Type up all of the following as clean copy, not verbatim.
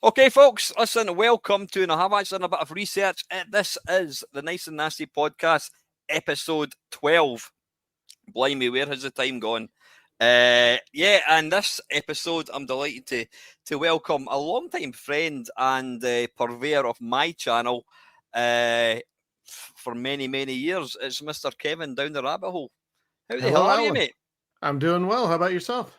Okay, folks, listen, welcome to, and I have actually done a bit of research. This is the Nice and Nasty Podcast, episode 12. Blimey, where has the time gone? And this episode, I'm delighted to welcome a long-time friend and purveyor of my channel for many, many years. It's Mr. Kevin down the rabbit hole. How the hell Hello, are you, Alan. mate? I'm doing well. How about yourself?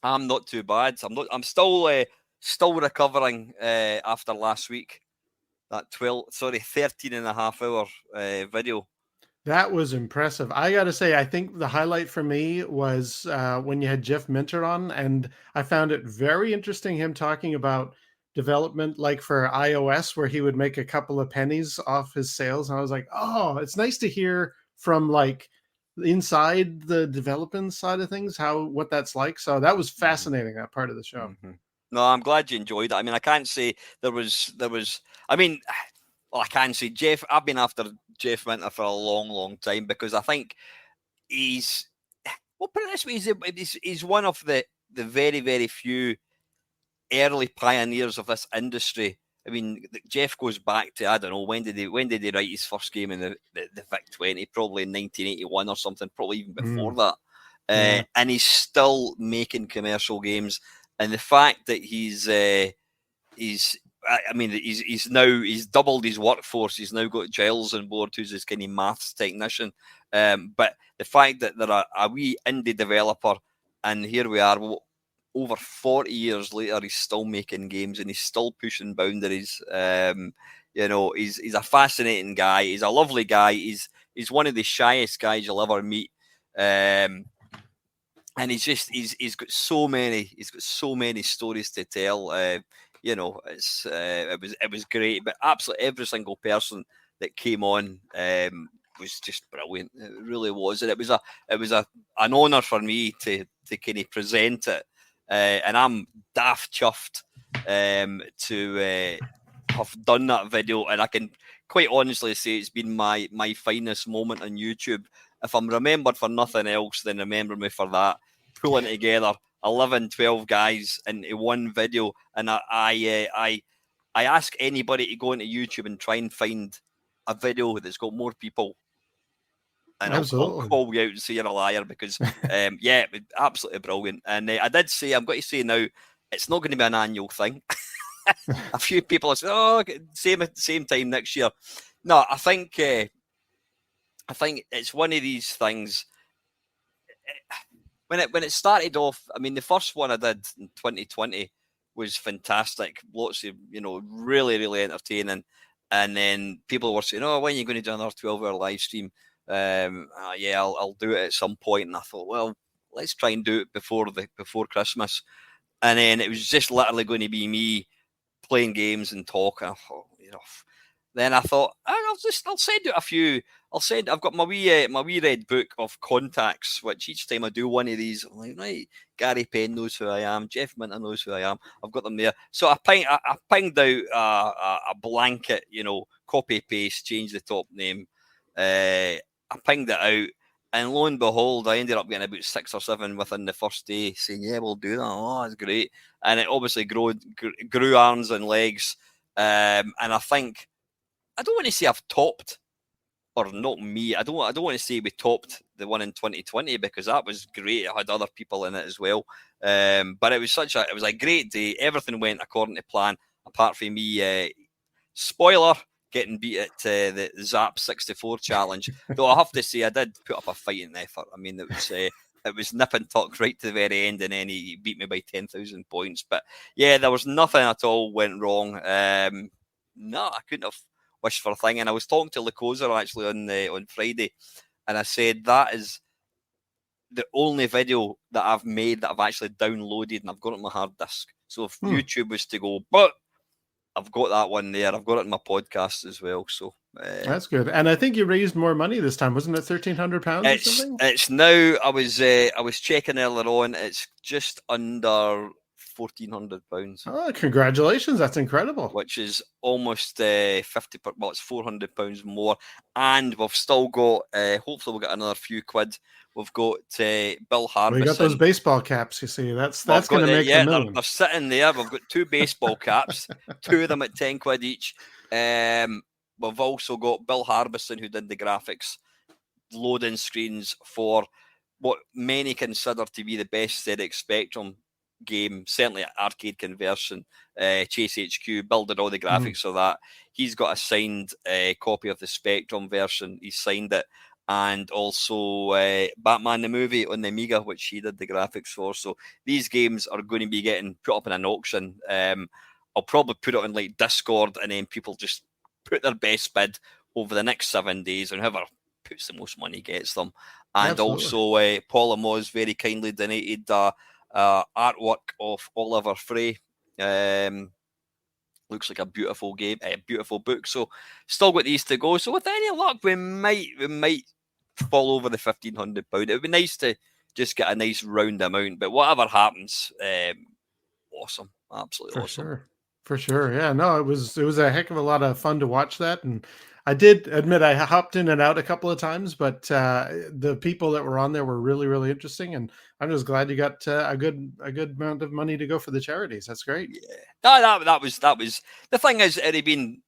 I'm not too bad. I'm still recovering after last week. That 13 and a half hour video. That was impressive. I got to say, I think the highlight for me was when you had Jeff Minter on, and I found it very interesting him talking about development like for iOS, where he would make a couple of pennies off his sales. And I was like, oh, it's nice to hear from like inside the development side of things, what that's like. So that was fascinating, that part of the show. Mm-hmm. No, I'm glad you enjoyed it. I mean, I can't say there was. I mean, well, I can say Jeff. I've been after Jeff Minter for a long, long time because I think he's. Well, put it this way: he's one of the very, very few early pioneers of this industry. I mean, Jeff goes back to, I don't know, when did he write his first game in the Vic 20? Probably in 1981 or something, probably even before that. Yeah. And he's still making commercial games. And the fact that he's doubled his workforce. He's now got Giles on board, who's his kind of maths technician. But the fact that they're a wee indie developer, and here we are, over 40 years later, he's still making games and he's still pushing boundaries. He's a fascinating guy. He's a lovely guy. He's one of the shyest guys you'll ever meet. And he's got so many stories to tell. It was great. But absolutely every single person that came on was just brilliant. It really was, and it was an honour for me to kind of present it. And I'm daft chuffed to have done that video, and I can quite honestly say it's been my finest moment on YouTube. If I'm remembered for nothing else, then remember me for that. Pulling together 11, 12 guys into one video, and I ask anybody to go into YouTube and try and find a video that's got more people, and I'll call you out and say you're a liar because, it was absolutely brilliant. And I did say, I'm going to say now, it's not going to be an annual thing. A few people have said, "Oh, same time next year." No, I think it's one of these things. When it started off, I mean, the first one I did in 2020 was fantastic. Lots of really, really entertaining. And then people were saying, "Oh, when are you going to do another 12-hour live stream?" I'll do it at some point. And I thought, well, let's try and do it before Christmas. And then it was just literally going to be me playing games and talking. I thought, then I thought, I'll send out a few. I've got my wee red book of contacts, which each time I do one of these, I'm like, right, Gary Penn knows who I am, Jeff Minter knows who I am. I've got them there. So I pinged out a blanket, copy paste, change the top name. I pinged it out, and lo and behold, I ended up getting about 6 or 7 within the first day saying, "Yeah, we'll do that." Oh, that's great. And it obviously grew arms and legs. And I think, I don't want to say I've topped, or not me. I don't want to say we topped the one in 2020 because that was great. I had other people in it as well. But it was a great day. Everything went according to plan, apart from me. Spoiler, getting beat at the Zap 64 challenge. Though I have to say, I did put up a fighting effort. I mean, it was nip and tuck right to the very end, and then he beat me by 10,000 points. But yeah, there was nothing at all went wrong. No, I couldn't have wished for a thing. And I was talking to Lacosa actually on Friday, and I said that is the only video that I've made that I've actually downloaded and I've got it on my hard disk. So if YouTube was to go, but I've got that one there. I've got it in my podcast as well. So that's good. And I think you raised more money this time, wasn't it? £1,300 or something? It's now. I was checking earlier on. It's just under £1,400. Oh, congratulations. That's incredible. Which is almost 50, well, it's £400 more. And we've still got, hopefully we'll get another few quid. We've got Bill We got those Harbison. baseball caps, you see. That's We've going got to make the they're million. sitting there. We've got 2 baseball caps, 2 of them at 10 quid each. We've also got Bill Harbison, who did the graphics, loading screens for what many consider to be the best ZX Spectrum game, certainly arcade conversion. Chase HQ building all the graphics of that. He's got a signed copy of the Spectrum version. He signed it. And also Batman the movie on the Amiga, which he did the graphics for. So these games are going to be getting put up in an auction. I'll probably put it on like Discord, and then people just put their best bid over the next 7 days, and whoever puts the most money gets them. And Absolutely. also, Paula Moz very kindly donated artwork of Oliver Frey. Looks like a beautiful game, a beautiful book. So still got these to go. So with any luck, we might fall over the £1,500. It would be nice to just get a nice round amount. But whatever happens, awesome, absolutely awesome. For sure. Yeah, no, it was a heck of a lot of fun to watch that, and I did admit I hopped in and out a couple of times, but the people that were on there were really, really interesting, and I'm just glad you got a good amount of money to go for the charities. That's great. Yeah, that was the thing. Is it had been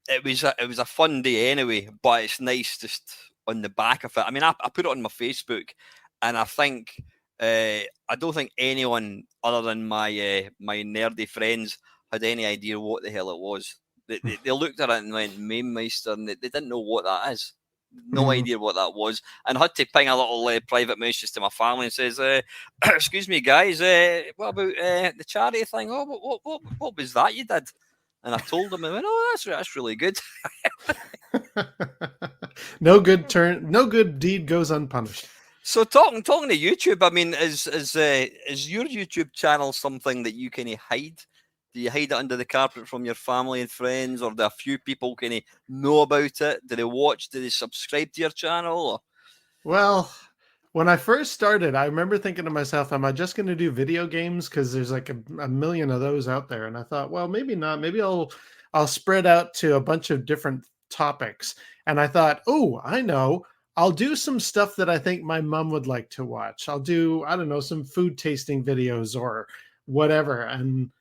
it was a fun day anyway, but it's nice just on the back of it. I mean, I put it on my Facebook, and I think I don't think anyone other than my my nerdy friends had any idea what the hell it was. They looked at it and went Mainmeister, and they didn't know what that is. No idea what that was, and had to ping a little private message to my family and says, "Excuse me, guys, what about the charity thing? Oh, what was that you did?" And I told them, and went, "Oh, that's really good." No good deed goes unpunished. So talking to YouTube, I mean, is your YouTube channel something that you kind of hide? Do you hide it under the carpet from your family and friends, or do a few people kind of know about it? Do they watch? Do they subscribe to your channel? Or? Well, when I first started, I remember thinking to myself, am I just going to do video games? Because there's like a million of those out there. And I thought, well, maybe not. Maybe I'll spread out to a bunch of different topics. And I thought, oh, I know. I'll do some stuff that I think my mom would like to watch. I'll do, I don't know, some food tasting videos or whatever. And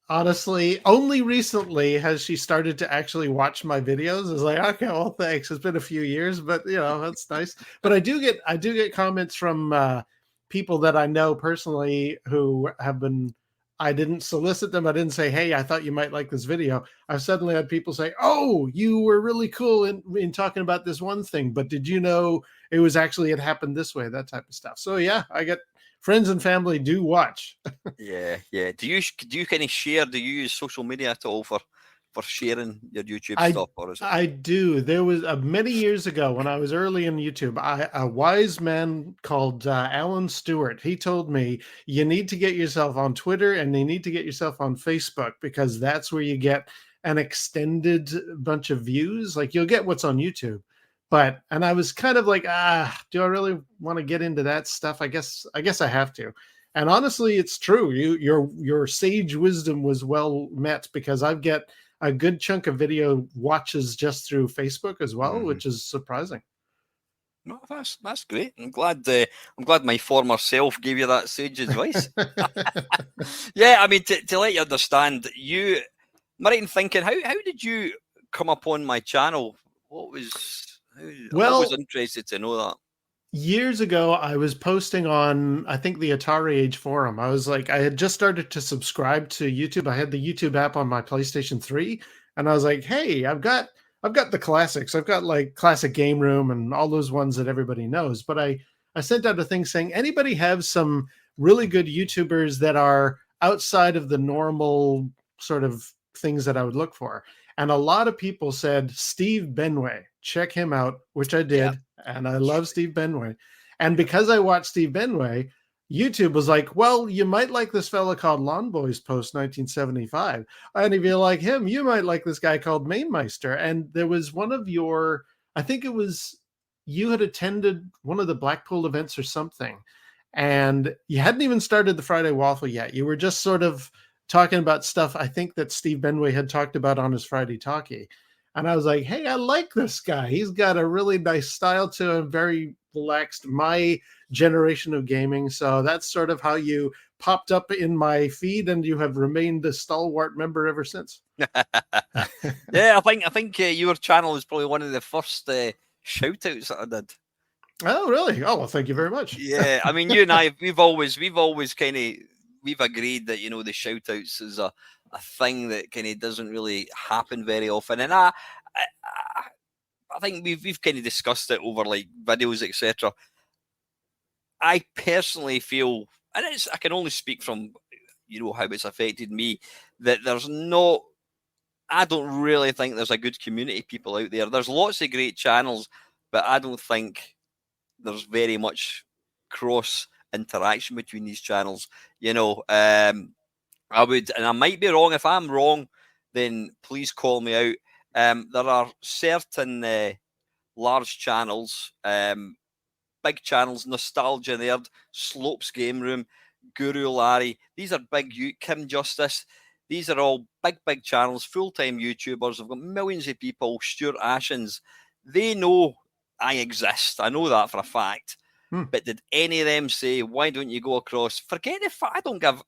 honestly, only recently has she started to actually watch my videos. It's like, okay, well, thanks. It's been a few years, but that's nice. But I do get comments from people that I know personally who have been. I didn't solicit them. I didn't say, "Hey, I thought you might like this video." I've suddenly had people say, "Oh, you were really cool in talking about this one thing, but did you know it happened this way?" That type of stuff. So yeah, I get friends and family do watch. Yeah. Do you kind of share? Do you use social media at all for sharing your YouTube I stuff, or is it? I do. There was many years ago when I was early in YouTube, a wise man called Alan Stewart. He told me you need to get yourself on Twitter and you need to get yourself on Facebook because that's where you get an extended bunch of views. Like you'll get what's on YouTube, and I was kind of like, do I really want to get into that stuff? I guess I have to. And honestly, it's true. Your sage wisdom was well met because I've get a good chunk of video watches just through Facebook as well, which is surprising. No, that's great. I'm glad my former self gave you that sage advice. Yeah, I mean to let you understand, you am I right in thinking how did you come upon my channel? What was I'm always Well, interested to know that. years ago, I was posting on, I think, the Atari Age forum. I was like, I had just started to subscribe to YouTube. I had the YouTube app on my PlayStation 3, and I was like, hey, I've got the classics. I've got like Classic Game Room and all those ones that everybody knows. But I sent out a thing saying, anybody have some really good YouTubers that are outside of the normal sort of things that I would look for? And a lot of people said Steve Benway, check him out, which I Yeah, did. And I love Steve Benway. And because I watched Steve Benway, YouTube was like, well, you might like this fella called Lawn Boys Post 1975. And if you like him, you might like this guy called Mainmeister. And there was one of I think it was, you had attended one of the Blackpool events or something. and you hadn't even started the Friday Waffle yet. You were just sort of talking about stuff I think that Steve Benway had talked about on his Friday Talkie. And I was like, hey, I like this guy. He's got a really nice style to him, very relaxed, my generation of gaming. So that's sort of how you popped up in my feed, and you have remained a stalwart member ever since. Yeah, I think your channel is probably one of the first shout outs that I did. Oh, really? Oh, well, thank you very much. Yeah, I mean, you and I, we've always kind of we've agreed that the shout outs is a thing that kind of doesn't really happen very often, and I think we've kind of discussed it over like videos, etc. I personally feel, and I can only speak from how it's affected me, that there's no. I don't really think there's a good community of people out there. There's lots of great channels, but I don't think there's very much cross interaction between these channels. I would, and I might be wrong. If I'm wrong, then please call me out. There are certain large channels, big channels, Nostalgia Nerd, Slopes Game Room, Guru Larry. These are big, Kim Justice. These are all big channels, full-time YouTubers. They've got millions of people. Stuart Ashens. They know I exist. I know that for a fact. But did any of them say, why don't you go across? Forget the fact I don't give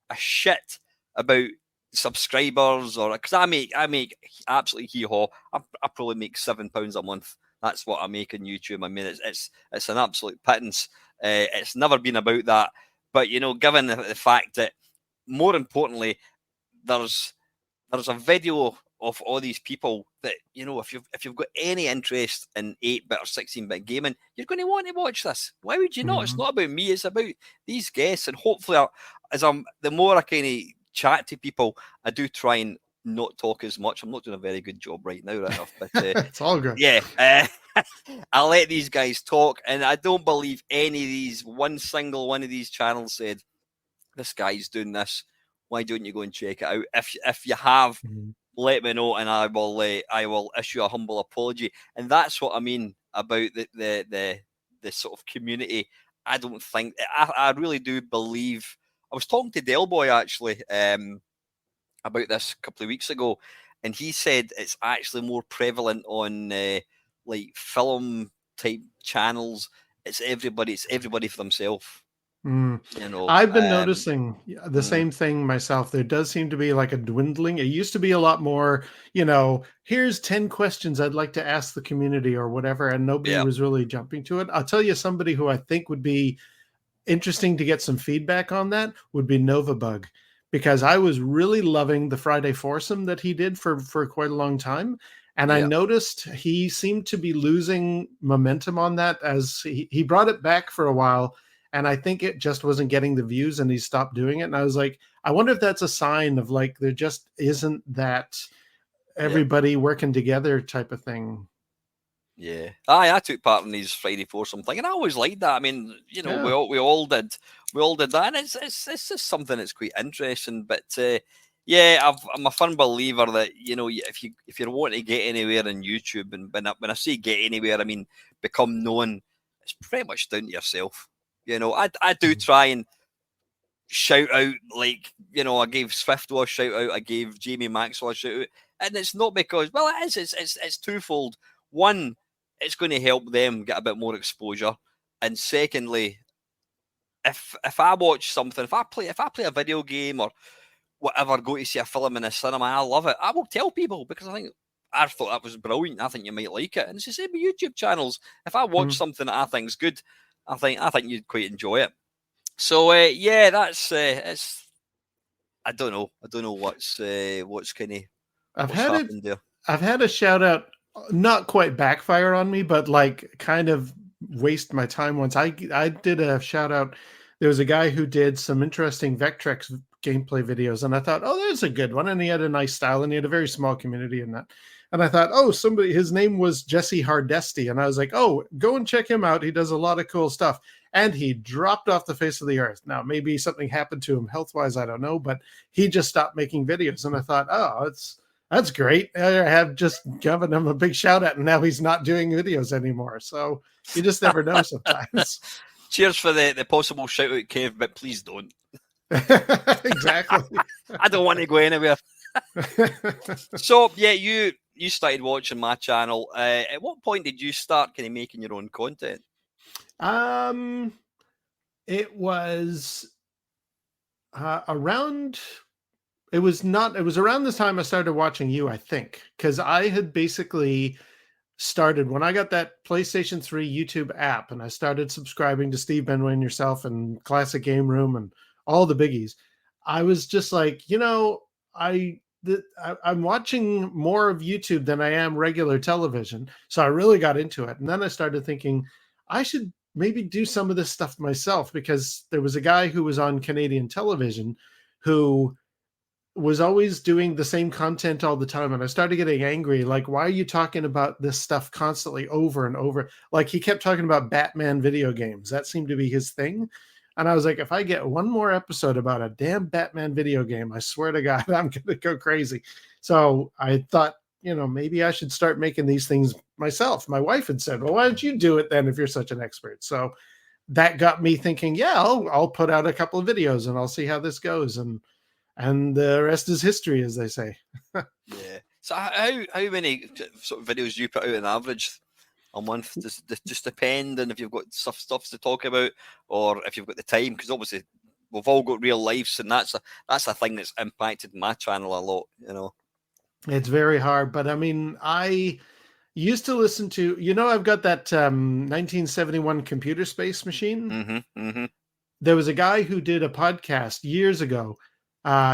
a shit about subscribers, or because I make absolutely hee-haw. I probably make £7 a month. That's what I make on YouTube. I mean, it's an absolute pittance. It's never been about that. But given the fact that, more importantly, there's a video of all these people that if you've got any interest in 8-bit or 16-bit gaming, you're going to want to watch this. Why would you not? It's not about me. It's about these guests, and hopefully, the more I kind of chat to people, I do try and not talk as much. I'm not doing a very good job right now, right enough, but it's all good. Yeah, I'll let these guys talk, and I don't believe any of these. One single one of these channels said, "This guy's doing this. Why don't you go and check it out?" If you have, let me know, and I will issue a humble apology. And that's what I mean about the sort of community. I don't think I really do believe. I was talking to Del Boy actually about this a couple of weeks ago, and he said it's actually more prevalent on like film type channels. It's everybody for themselves. I've been noticing the same thing myself. There does seem to be like a dwindling. It used to be a lot more, here's 10 questions I'd like to ask the community or whatever, and nobody was really jumping to it. I'll tell you somebody who I think would be interesting to get some feedback on that would be Novabug, because I was really loving the Friday foursome that he did for quite a long time. And I noticed he seemed to be losing momentum on that, as he brought it back for a while. And I think it just wasn't getting the views, and he stopped doing it. And I was like, I wonder if that's a sign of like, there just isn't that everybody working together type of thing. Yeah, I took part in these Friday foursome thing, and I always liked that. I mean, we all did that, and it's just something that's quite interesting. But I'm a firm believer that if you're wanting to get anywhere in YouTube, and when I say get anywhere, I mean become known, it's pretty much down to yourself. I do try and shout out, like, I gave Swifto a shout out, I gave Jamie Maxwell a shout out, and it's not because, well, it's twofold. One, it's going to help them get a bit more exposure, and secondly, if I watch something, if I play a video game or whatever, go to see a film in the cinema, I love it, I will tell people, because I thought that was brilliant. I think you might like it, and it's the same with YouTube channels. If I watch something that I think's good, I think you'd quite enjoy it. So that's it's. I don't know what's kind of happened there. I've had a shout out, not quite backfire on me, but like kind of waste my time once. I did a shout out. There was a guy who did some interesting Vectrex gameplay videos, and I thought, oh, there's a good one, and he had a nice style, and he had a very small community in that. And I thought, oh, his name was Jesse Hardesty, and I was like, oh, go and check him out. He does a lot of cool stuff. And he dropped off the face of the earth. Now, maybe something happened to him health-wise, I don't know, but he just stopped making videos. And I thought, oh, that's great. I have just given him a big shout out, and now he's not doing videos anymore. So you just never know sometimes. Cheers for the possible shout out, Kev, but please don't. Exactly. I don't want to go anywhere. So yeah, you started watching my channel. At what point did you start kind of making your own content? It was around. It was not. It was around this time I started watching you, I think, because I had basically started when I got that PlayStation 3 YouTube app and I started subscribing to Steve Benway and yourself and Classic Game Room and all the biggies. I was just like, I'm watching more of YouTube than I am regular television. So I really got into it. And then I started thinking I should maybe do some of this stuff myself because there was a guy who was on Canadian television who was always doing the same content all the time, and I started getting angry, like, why are you talking about this stuff constantly over and over? Like, he kept talking about Batman video games. That seemed to be his thing. And I was like, if I get one more episode about a damn Batman video game, I swear to God, I'm gonna go crazy. So I thought, maybe I should start making these things myself. My wife had said, well, why don't you do it then if you're such an expert? So that got me thinking, yeah, I'll put out a couple of videos and I'll see how this goes. And the rest is history, as they say. Yeah. So how many sort of videos do you put out on average a month? Does it just depend on if you've got stuff to talk about or if you've got the time? Because obviously we've all got real lives, and that's a thing that's impacted my channel a lot. It's very hard, but I mean, I used to listen to, I've got that 1971 computer space machine. Mm-hmm. Mm-hmm. There was a guy who did a podcast years ago.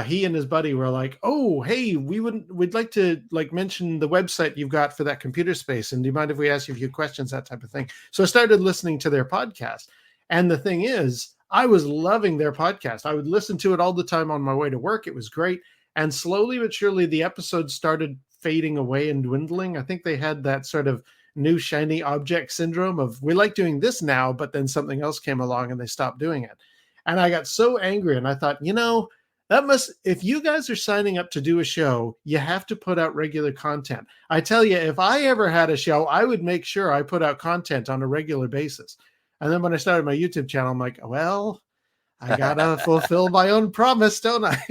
He and his buddy were like, "Oh, hey, we'd like to mention the website you've got for that computer space, and do you mind if we ask you a few questions, that type of thing?" So I started listening to their podcast, and the thing is, I was loving their podcast. I would listen to it all the time on my way to work. It was great, and slowly but surely, the episodes started fading away and dwindling. I think they had that sort of new shiny object syndrome of we like doing this now, but then something else came along and they stopped doing it. And I got so angry and I thought, that must, if you guys are signing up to do a show, you have to put out regular content. I tell you, if I ever had a show, I would make sure I put out content on a regular basis. And then when I started my YouTube channel, I'm like, well, I gotta fulfill my own promise, don't I?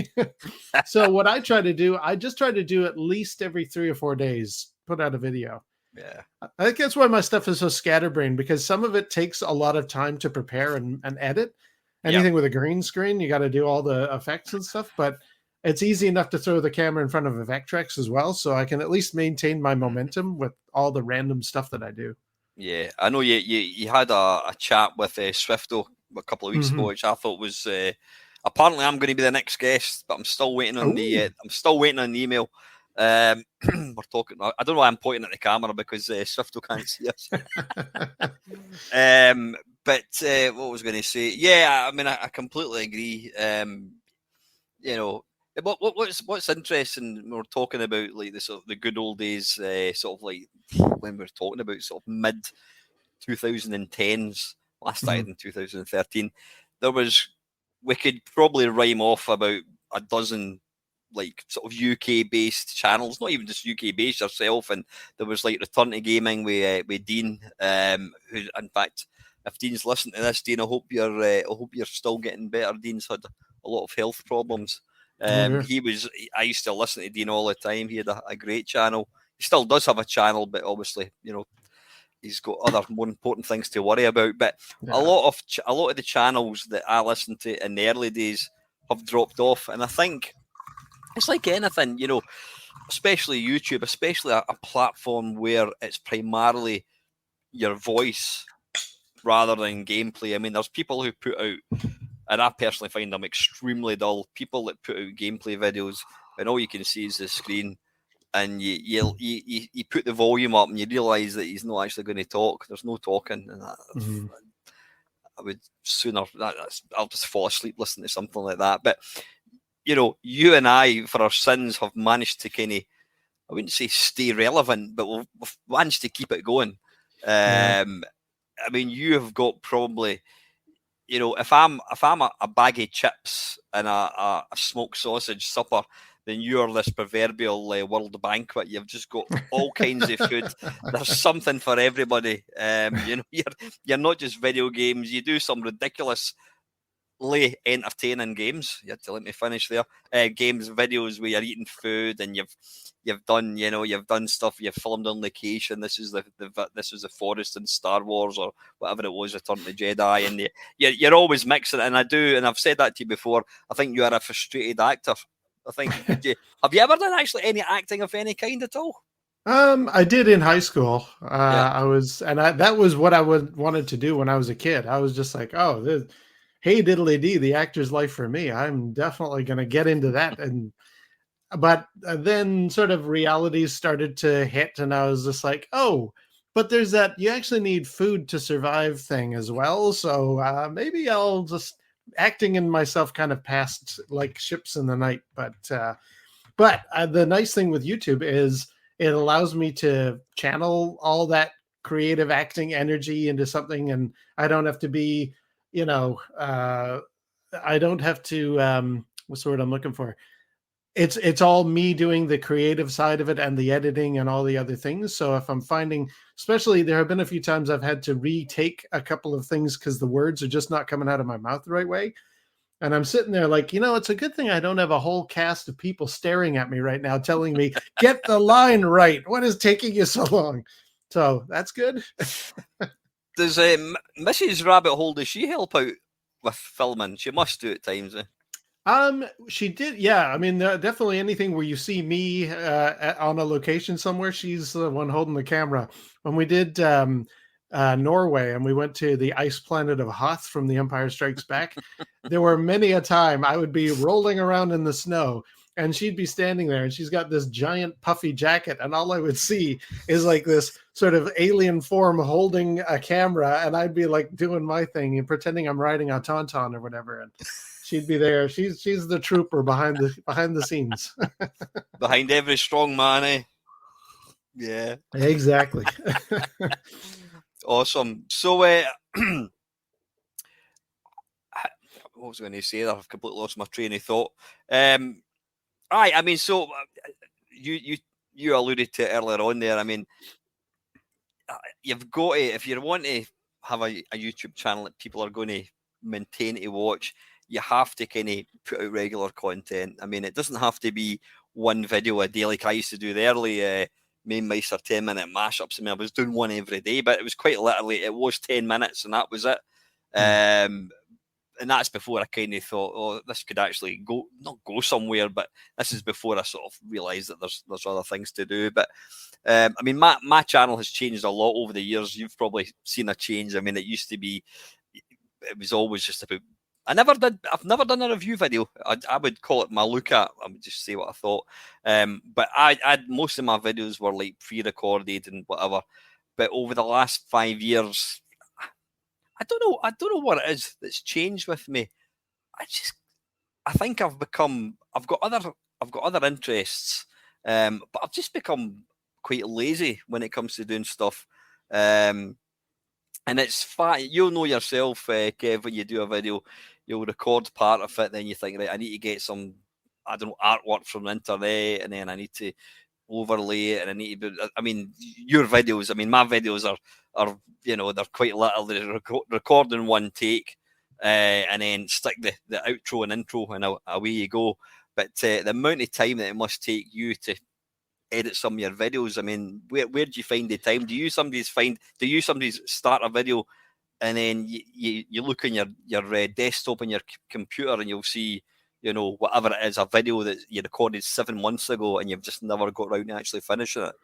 So what I try to do, I just try to do at least every 3 or 4 days, put out a video. Yeah. I think that's why my stuff is so scatterbrained, because some of it takes a lot of time to prepare and edit. Anything with a green screen, you got to do all the effects and stuff, but it's easy enough to throw the camera in front of Vectrex as well, so I can at least maintain my momentum with all the random stuff that I do. Yeah, I know you had a chat with Swifto a couple of weeks ago, which I thought was apparently I'm going to be the next guest, but I'm still waiting on the email. We're talking. I don't know why I'm pointing at the camera because Swifto can't see us. But what was I going to say? Yeah, I mean, I completely agree. What's interesting? We're talking about like the sort of the good old days, sort of like when we're talking about sort of mid 2010s. Last started in 2013. We could probably rhyme off about a dozen like sort of UK based channels, not even just UK based yourself. And there was like Return to Gaming with Dean, who in fact, if Dean's listening to this, Dean, I hope you're still getting better. Dean's had a lot of health problems. I used to listen to Dean all the time. He had a great channel. He still does have a channel, but obviously, he's got other more important things to worry about. But a lot of the channels that I listened to in the early days have dropped off, and I think it's like anything, especially YouTube, especially a platform where it's primarily your voice rather than gameplay. I mean, there's people who put out, and I personally find them extremely dull, people that put out gameplay videos and all you can see is the screen, and you put the volume up and you realise that he's not actually going to talk. There's no talking, and I would sooner I'll just fall asleep listening to something like that. But you and I, for our sins, have managed to kind of, I wouldn't say stay relevant, but we've managed to keep it going. I mean, you have got probably, if I'm a bag of chips and a smoked sausage supper, then you're this proverbial world banquet. You've just got all kinds of food. There's something for everybody. You're not just video games. You do some ridiculous entertaining games. You had to let me finish there. Games, videos where you're eating food and you've done stuff. You've filmed on location. This is the forest in Star Wars or whatever it was, Return of the Jedi, and you're always mixing. And I've said that to you before. I think you are a frustrated actor. I think have you ever done actually any acting of any kind at all? I did in high school. Yeah. That was what I wanted to do when I was a kid. I was just like, oh, hey diddly dee, the actor's life for me. I'm definitely going to get into that. But then sort of realities started to hit, and I was just like, oh, but there's that you actually need food to survive thing as well. So maybe I'll just acting in myself kind of passed like ships in the night. But the nice thing with YouTube is it allows me to channel all that creative acting energy into something, and I don't have to be, I don't have to. What's the word I'm looking for? It's all me doing the creative side of it and the editing and all the other things. So if I'm finding, especially there have been a few times I've had to retake a couple of things because the words are just not coming out of my mouth the right way. And I'm sitting there like, it's a good thing I don't have a whole cast of people staring at me right now telling me, get the line right. What is taking you so long? So that's good. Does Mrs. Rabbit Hole, does she help out with filming? She must do at times. She did. Yeah. I mean, definitely anything where you see me on a location somewhere, she's the one holding the camera. When we did Norway and we went to the ice planet of Hoth from The Empire Strikes Back, there were many a time I would be rolling around in the snow and she'd be standing there and she's got this giant puffy jacket and all I would see is like this sort of alien form holding a camera and I'd be like doing my thing and pretending I'm riding a tauntaun or whatever, and she'd be there. She's the trooper behind the scenes. Behind every strong man, eh? Yeah. Exactly. Awesome. So what was I going to say there? I've completely lost my train of thought. I mean, so you alluded to earlier on there. I mean, you've got to, if you want to have a YouTube channel that people are going to maintain to watch, you have to kind of put out regular content. I mean, it doesn't have to be one video a day like I used to do the early Main Meister 10-minute mashups. I mean, I was doing one every day, but it was quite literally, it was 10 minutes and that was it. And that's before I kind of thought, oh, this could actually not go somewhere, but this is before I sort of realised that there's other things to do. But I mean, my channel has changed a lot over the years. You've probably seen a change. I mean, it used to be, it was always just about, I've never done a review video. I would call it my look at. I would just say what I thought. But most of my videos were like pre-recorded and whatever. But over the last 5 years, I don't know what it is that's changed with me. I think I've got other interests, but I've just become quite lazy when it comes to doing stuff. And it's fine. You'll know yourself, Kev, when you do a video, you'll record part of it, then you think, right, I need to get some, I don't know, artwork from the internet, and then I need to overlay it, and I need to. I mean, your videos. I mean, my videos are they're quite literally record in one take, and then stick the outro and intro, and away you go. But the amount of time that it must take you to edit some of your videos, I mean, where do you find the time? Do you sometimes start a video and then you look on your desktop on your computer and you'll see, whatever it is, a video that you recorded 7 months ago and you've just never got around to actually finishing it?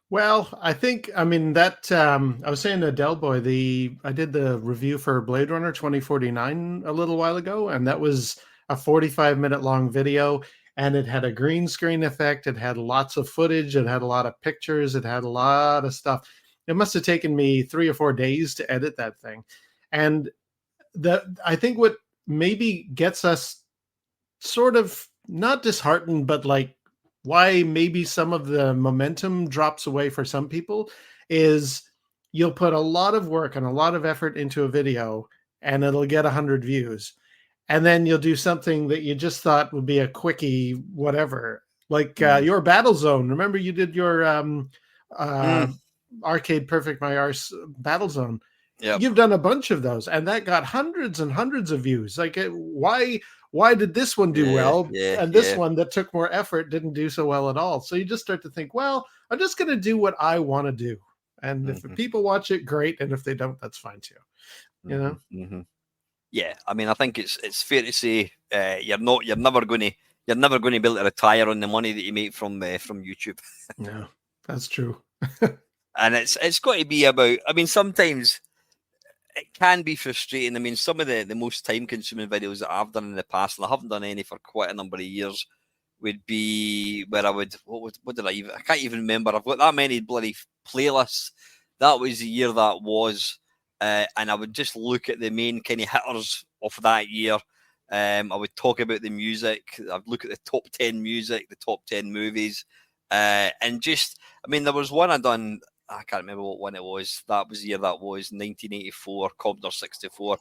Well, I mean that I was saying to Del Boy, I did the review for Blade Runner 2049 a little while ago, and that was a 45-minute long video, and it had a green screen effect, it had lots of footage, it had a lot of pictures, it had a lot of stuff. It must have taken me 3 or 4 days to edit that thing. And I think what maybe gets us sort of not disheartened, but like why maybe some of the momentum drops away for some people is you'll put a lot of work and a lot of effort into a video and it'll get 100 views. And then you'll do something that you just thought would be a quickie, whatever, like your Battle Zone. Remember you did your Arcade Perfect My Arse Battle Zone. Yep. You've done a bunch of those, and that got hundreds and hundreds of views. Like, why did this one do well, and this one that took more effort didn't do so well at all? So you just start to think, well, I'm just going to do what I want to do, and if people watch it, great, and if they don't, that's fine too. You know. Yeah, I mean, I think it's fair to say you're never going to be able to retire on the money that you make from YouTube. No, that's true. And it's got to be about. I mean, sometimes it can be frustrating. I mean, some of the most time consuming videos that I've done in the past, and I haven't done any for quite a number of years, would be where I would what did I can't even remember. I've got that many bloody playlists. That was the year that was. And I would just look at the main kind of hitters of that year. I would talk about the music. I'd look at the top 10 music, the top 10 movies. And just, I mean, there was one I done, I can't remember what one it was. That was the year that was, 1984, Commodore 64.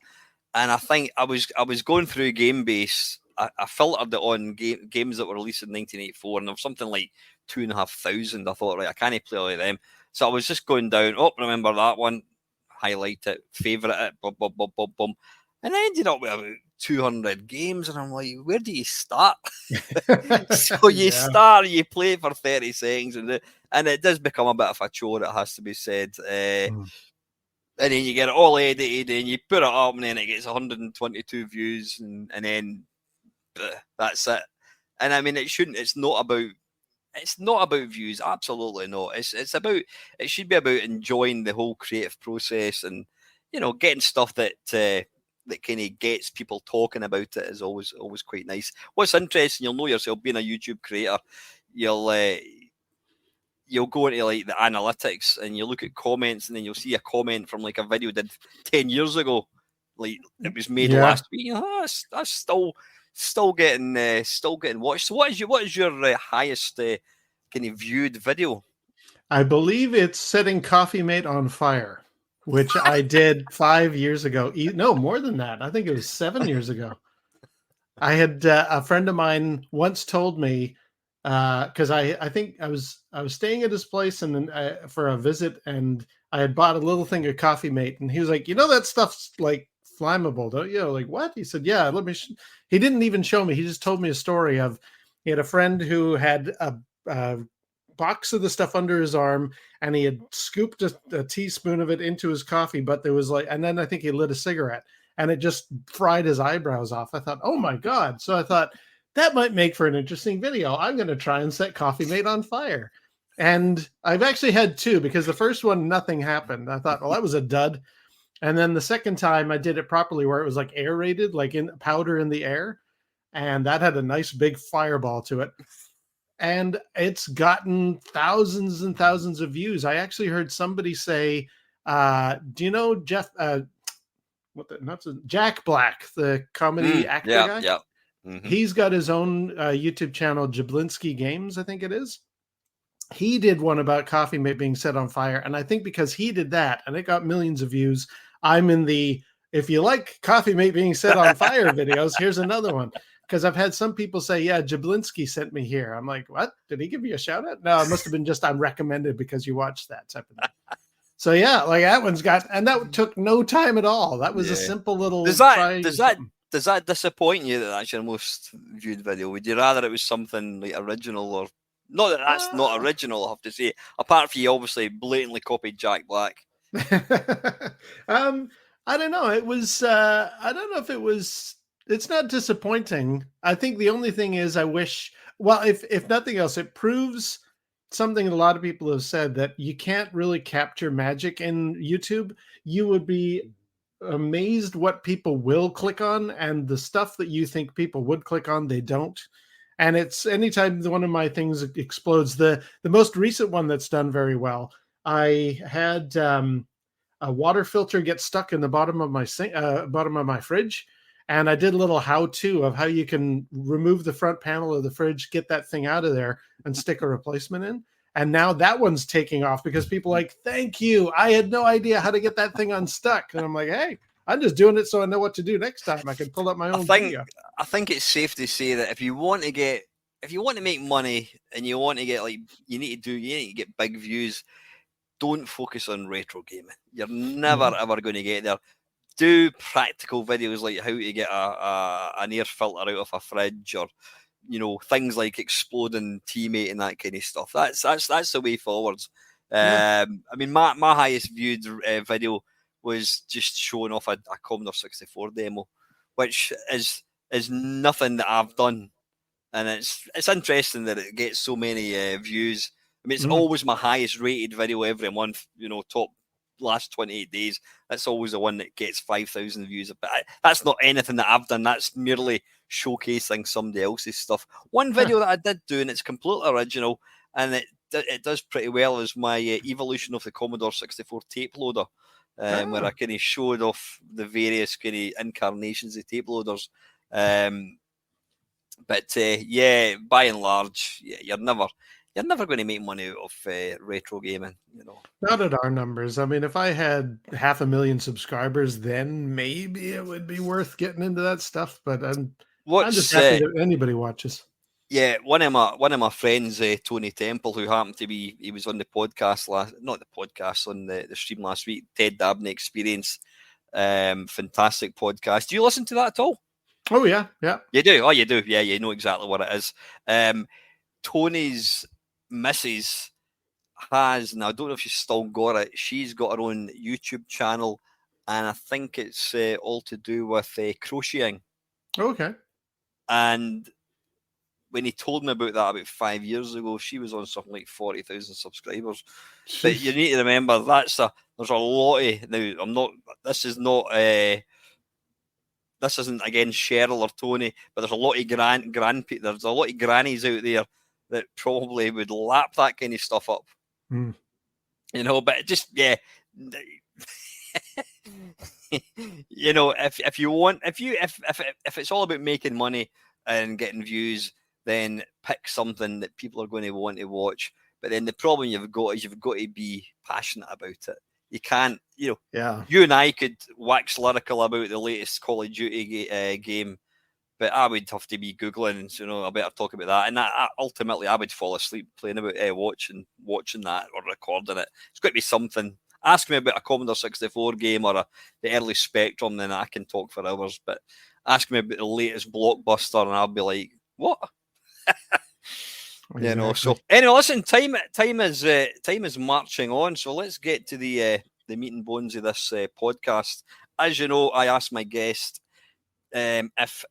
And I think I was going through Gamebase. I filtered it on games that were released in 1984, and there was something like 2,500. I thought, right, I can't play all of them. So I was just going down, remember that one? Highlight it, favorite it, boom, boom, boom, boom, boom. And I ended up with about 200 games, and I'm like, where do you start? So you start, you play it for 30 seconds, and it does become a bit of a chore, it has to be said. And then you get it all edited, and you put it up, and then it gets 122 views, and then that's it. And I mean, it's not about views, absolutely not. It should be about enjoying the whole creative process, and getting stuff that kind of gets people talking about it is always quite nice. What's interesting, you'll know yourself being a YouTube creator, you'll go into like the analytics and you look at comments, and then you'll see a comment from like a video did 10 years ago, like it was made last week. That's still getting watched. So what is your highest kind of viewed video? I believe it's setting Coffee Mate on fire, which I did 5 years ago. No, more than that. I think it was 7 years ago. I had a friend of mine once told me, because I think I was staying at his place and then for a visit, and I had bought a little thing of Coffee Mate, and he was like, that stuff's like flammable, don't you? Like, what? He said, yeah, let me. He didn't even show me. He just told me a story of he had a friend who had a box of the stuff under his arm, and he had scooped a teaspoon of it into his coffee, but there was and then I think he lit a cigarette, and it just fried his eyebrows off. I thought, oh my God. So I thought that might make for an interesting video. I'm going to try and set Coffee Mate on fire. And I've actually had two, because the first one, nothing happened. I thought, well, that was a dud. And then the second time I did it properly, where it was like aerated, like in powder in the air. And that had a nice big fireball to it. And it's gotten thousands and thousands of views. I actually heard somebody say, do you know Jeff, Jack Black, the comedy actor guy? Yeah. Mm-hmm. He's got his own YouTube channel, Jablinski Games, I think it is. He did one about Coffee Mate being set on fire. And I think because he did that and it got millions of views, I'm in the, if you like Coffee Mate being set on fire videos, here's another one. Because I've had some people say, yeah, Jablinski sent me here. I'm like, what? Did he give you a shout out? No, it must have been just I'm recommended because you watched that type of thing. So yeah, like that one's got, and that took no time at all. That was a simple little. Does that disappoint you that that's your most viewed video? Would you rather it was something like original, or not that that's not original? I have to say, apart from you obviously blatantly copied Jack Black. I don't know. It was. I don't know if it was. It's not disappointing. I think the only thing is I wish, well, if nothing else, it proves something that a lot of people have said, that you can't really capture magic in YouTube. You would be amazed what people will click on, and the stuff that you think people would click on, they don't. And it's anytime one of my things explodes, the most recent one that's done very well, I had a water filter get stuck in the bottom of my fridge. And I did a little how-to of how you can remove the front panel of the fridge, get that thing out of there, and stick a replacement in. And now that one's taking off because people are like, thank you. I had no idea how to get that thing unstuck. And I'm like, hey, I'm just doing it so I know what to do next time. I can pull up my I own think video. I think it's safe to say that if you want to make money and you want to get you need to get big views, don't focus on retro gaming. You're never ever going to get there. Do practical videos like how to get an air filter out of a fridge, or things like exploding teammate and that kind of stuff. That's the way forwards. Yeah. I mean, my highest viewed video was just showing off a Commodore 64 demo, which is nothing that I've done, and it's interesting that it gets so many views. I mean, it's always my highest rated video every month. Top last 28 days. That's always the one that gets 5,000 views. But that's not anything that I've done. That's merely showcasing somebody else's stuff. One video that I did do, and it's completely original, and it does pretty well, is my evolution of the Commodore 64 tape loader, where I kind of showed off the various kind of incarnations of tape loaders. But yeah, by and large, you're never going to make money out of retro gaming. Not at our numbers. I mean, if I had 500,000 subscribers, then maybe it would be worth getting into that stuff. But I'm just happy that anybody watches. Yeah, one of my friends, Tony Temple, who happened to be, he was on the podcast on the stream last week, Ted Dabney Experience. Fantastic podcast. Do you listen to that at all? Oh yeah. You do? Oh, you do. Yeah, you know exactly what it is. Tony's missus has, and I don't know if she's still got it, she's got her own YouTube channel, and I think it's all to do with crocheting. Okay. And when he told me about that about 5 years ago, she was on something like 40,000 subscribers. Jeez. But you need to remember there's a lot of, now I'm not, this isn't again Cheryl or Tony, but there's a lot of there's a lot of grannies out there that probably would lap that kind of stuff up. But just if it's all about making money and getting views, then pick something that people are going to want to watch. But then the problem you've got is you've got to be passionate about it. You can't, you and I could wax lyrical about the latest Call of Duty game, but I would have to be Googling, I better talk about that. And ultimately, I would fall asleep playing about watching that or recording it. It's got to be something. Ask me about a Commodore 64 game or the early Spectrum, then I can talk for hours. But ask me about the latest blockbuster, and I'll be like, what? Exactly. So anyway, listen, time is marching on. So let's get to the meat and bones of this podcast. As you know, I asked my guest if,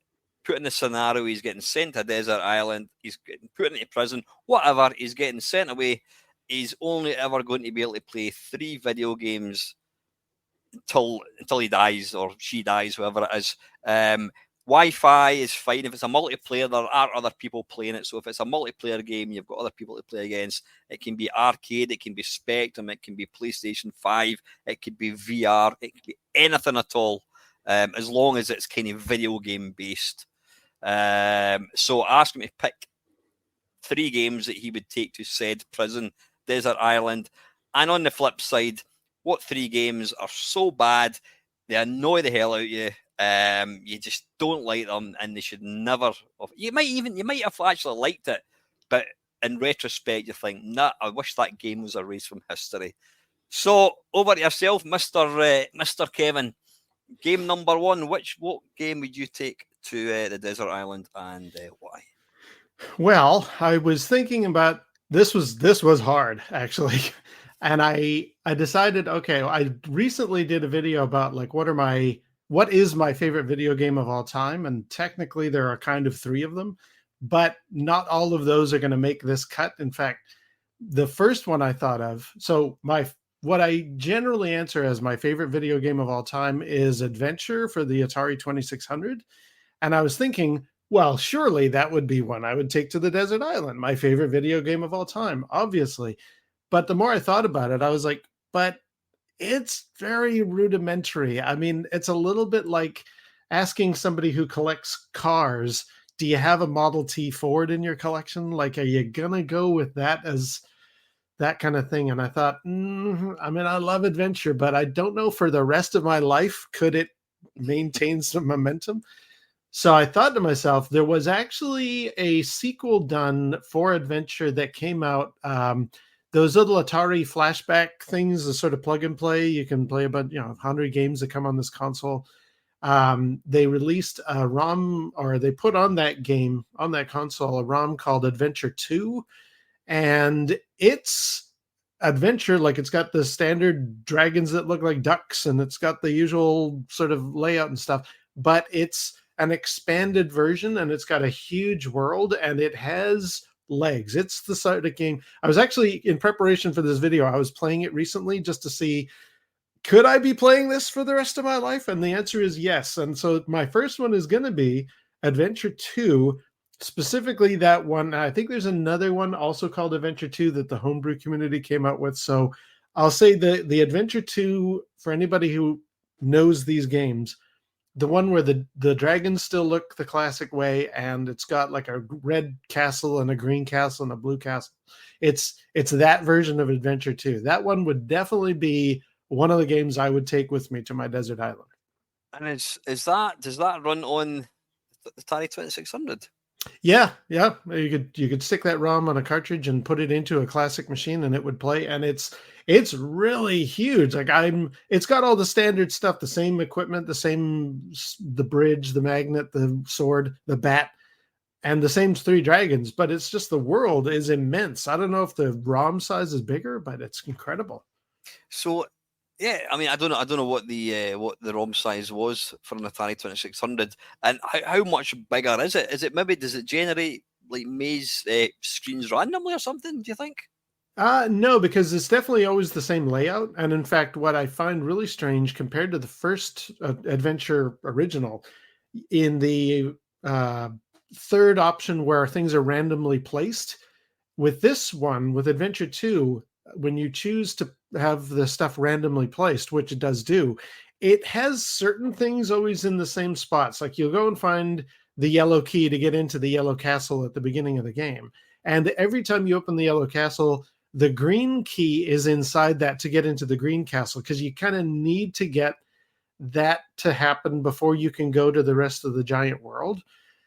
put in the scenario, he's getting sent to a desert island, he's getting put into prison, whatever, he's getting sent away, he's only ever going to be able to play 3 video games until he dies or she dies, whoever it is. Wi-Fi is fine. If it's a multiplayer, there are other people playing it. So if it's a multiplayer game, you've got other people to play against. It can be arcade, it can be Spectrum, it can be PlayStation 5, it could be VR, it could be anything at all, as long as it's kind of video game based. So ask him to pick 3 games that he would take to said prison, desert island. And on the flip side, what 3 games are so bad, they annoy the hell out of you, you just don't like them, and they should never have. You might have actually liked it, but in retrospect, you think, nah, I wish that game was erased from history. So over to yourself, Mr. Kevin. Game number 1. What game would you take to the desert island, and why? Well, I was thinking about this was hard actually. And I decided, okay, I recently did a video about like what is my favorite video game of all time, and technically there are kind of 3 of them, but not all of those are going to make this cut. In fact, the first one I thought of, so what I generally answer as my favorite video game of all time is Adventure for the Atari 2600. And I was thinking, well, surely that would be one I would take to the desert island, my favorite video game of all time, obviously. But the more I thought about it, I was like, but it's very rudimentary. I mean, it's a little bit like asking somebody who collects cars, do you have a Model T Ford in your collection? Like, are you going to go with that as that kind of thing? And I thought, I mean, I love adventure, but I don't know for the rest of my life, could it maintain some momentum. So I thought to myself, there was actually a sequel done for Adventure that came out. Those little Atari flashback things, the sort of plug and play. You can play about 100 games that come on this console. They released a ROM, or they put on that game on that console a ROM called Adventure 2, and it's adventure. Like, it's got the standard dragons that look like ducks, and it's got the usual sort of layout and stuff, but it's an expanded version, and it's got a huge world, and it has legs. It's the sort of game. I was actually, in preparation for this video, I was playing it recently just to see, could I be playing this for the rest of my life? And the answer is yes. And so my first one is going to be Adventure 2, specifically that one. I think there's another one also called Adventure 2 that the homebrew community came out with. So I'll say the Adventure 2, for anybody who knows these games, the one where the dragons still look the classic way, and it's got like a red castle and a green castle and a blue castle. It's that version of Adventure 2. That one would definitely be one of the games I would take with me to my desert island. And does that run on the Atari 2600? Yeah. You could stick that ROM on a cartridge and put it into a classic machine, and it would play. And it's really huge. Like, it's got all the standard stuff, the same equipment, the bridge, the magnet, the sword, the bat, and the same three dragons. But it's just, the world is immense. I don't know if the ROM size is bigger, but it's incredible. So, yeah, I mean, I don't know what the ROM size was for an Atari 2600, and how much bigger is it? Does it generate like maze screens randomly or something? Do you think? No, because it's definitely always the same layout. And in fact, what I find really strange compared to the first Adventure original, in the third option where things are randomly placed, with this one, with Adventure 2, when you choose to have the stuff randomly placed, which it does do, it has certain things always in the same spots. Like, you'll go and find the yellow key to get into the yellow castle at the beginning of the game. And every time you open the yellow castle, the green key is inside that to get into the green castle, because you kind of need to get that to happen before you can go to the rest of the giant world.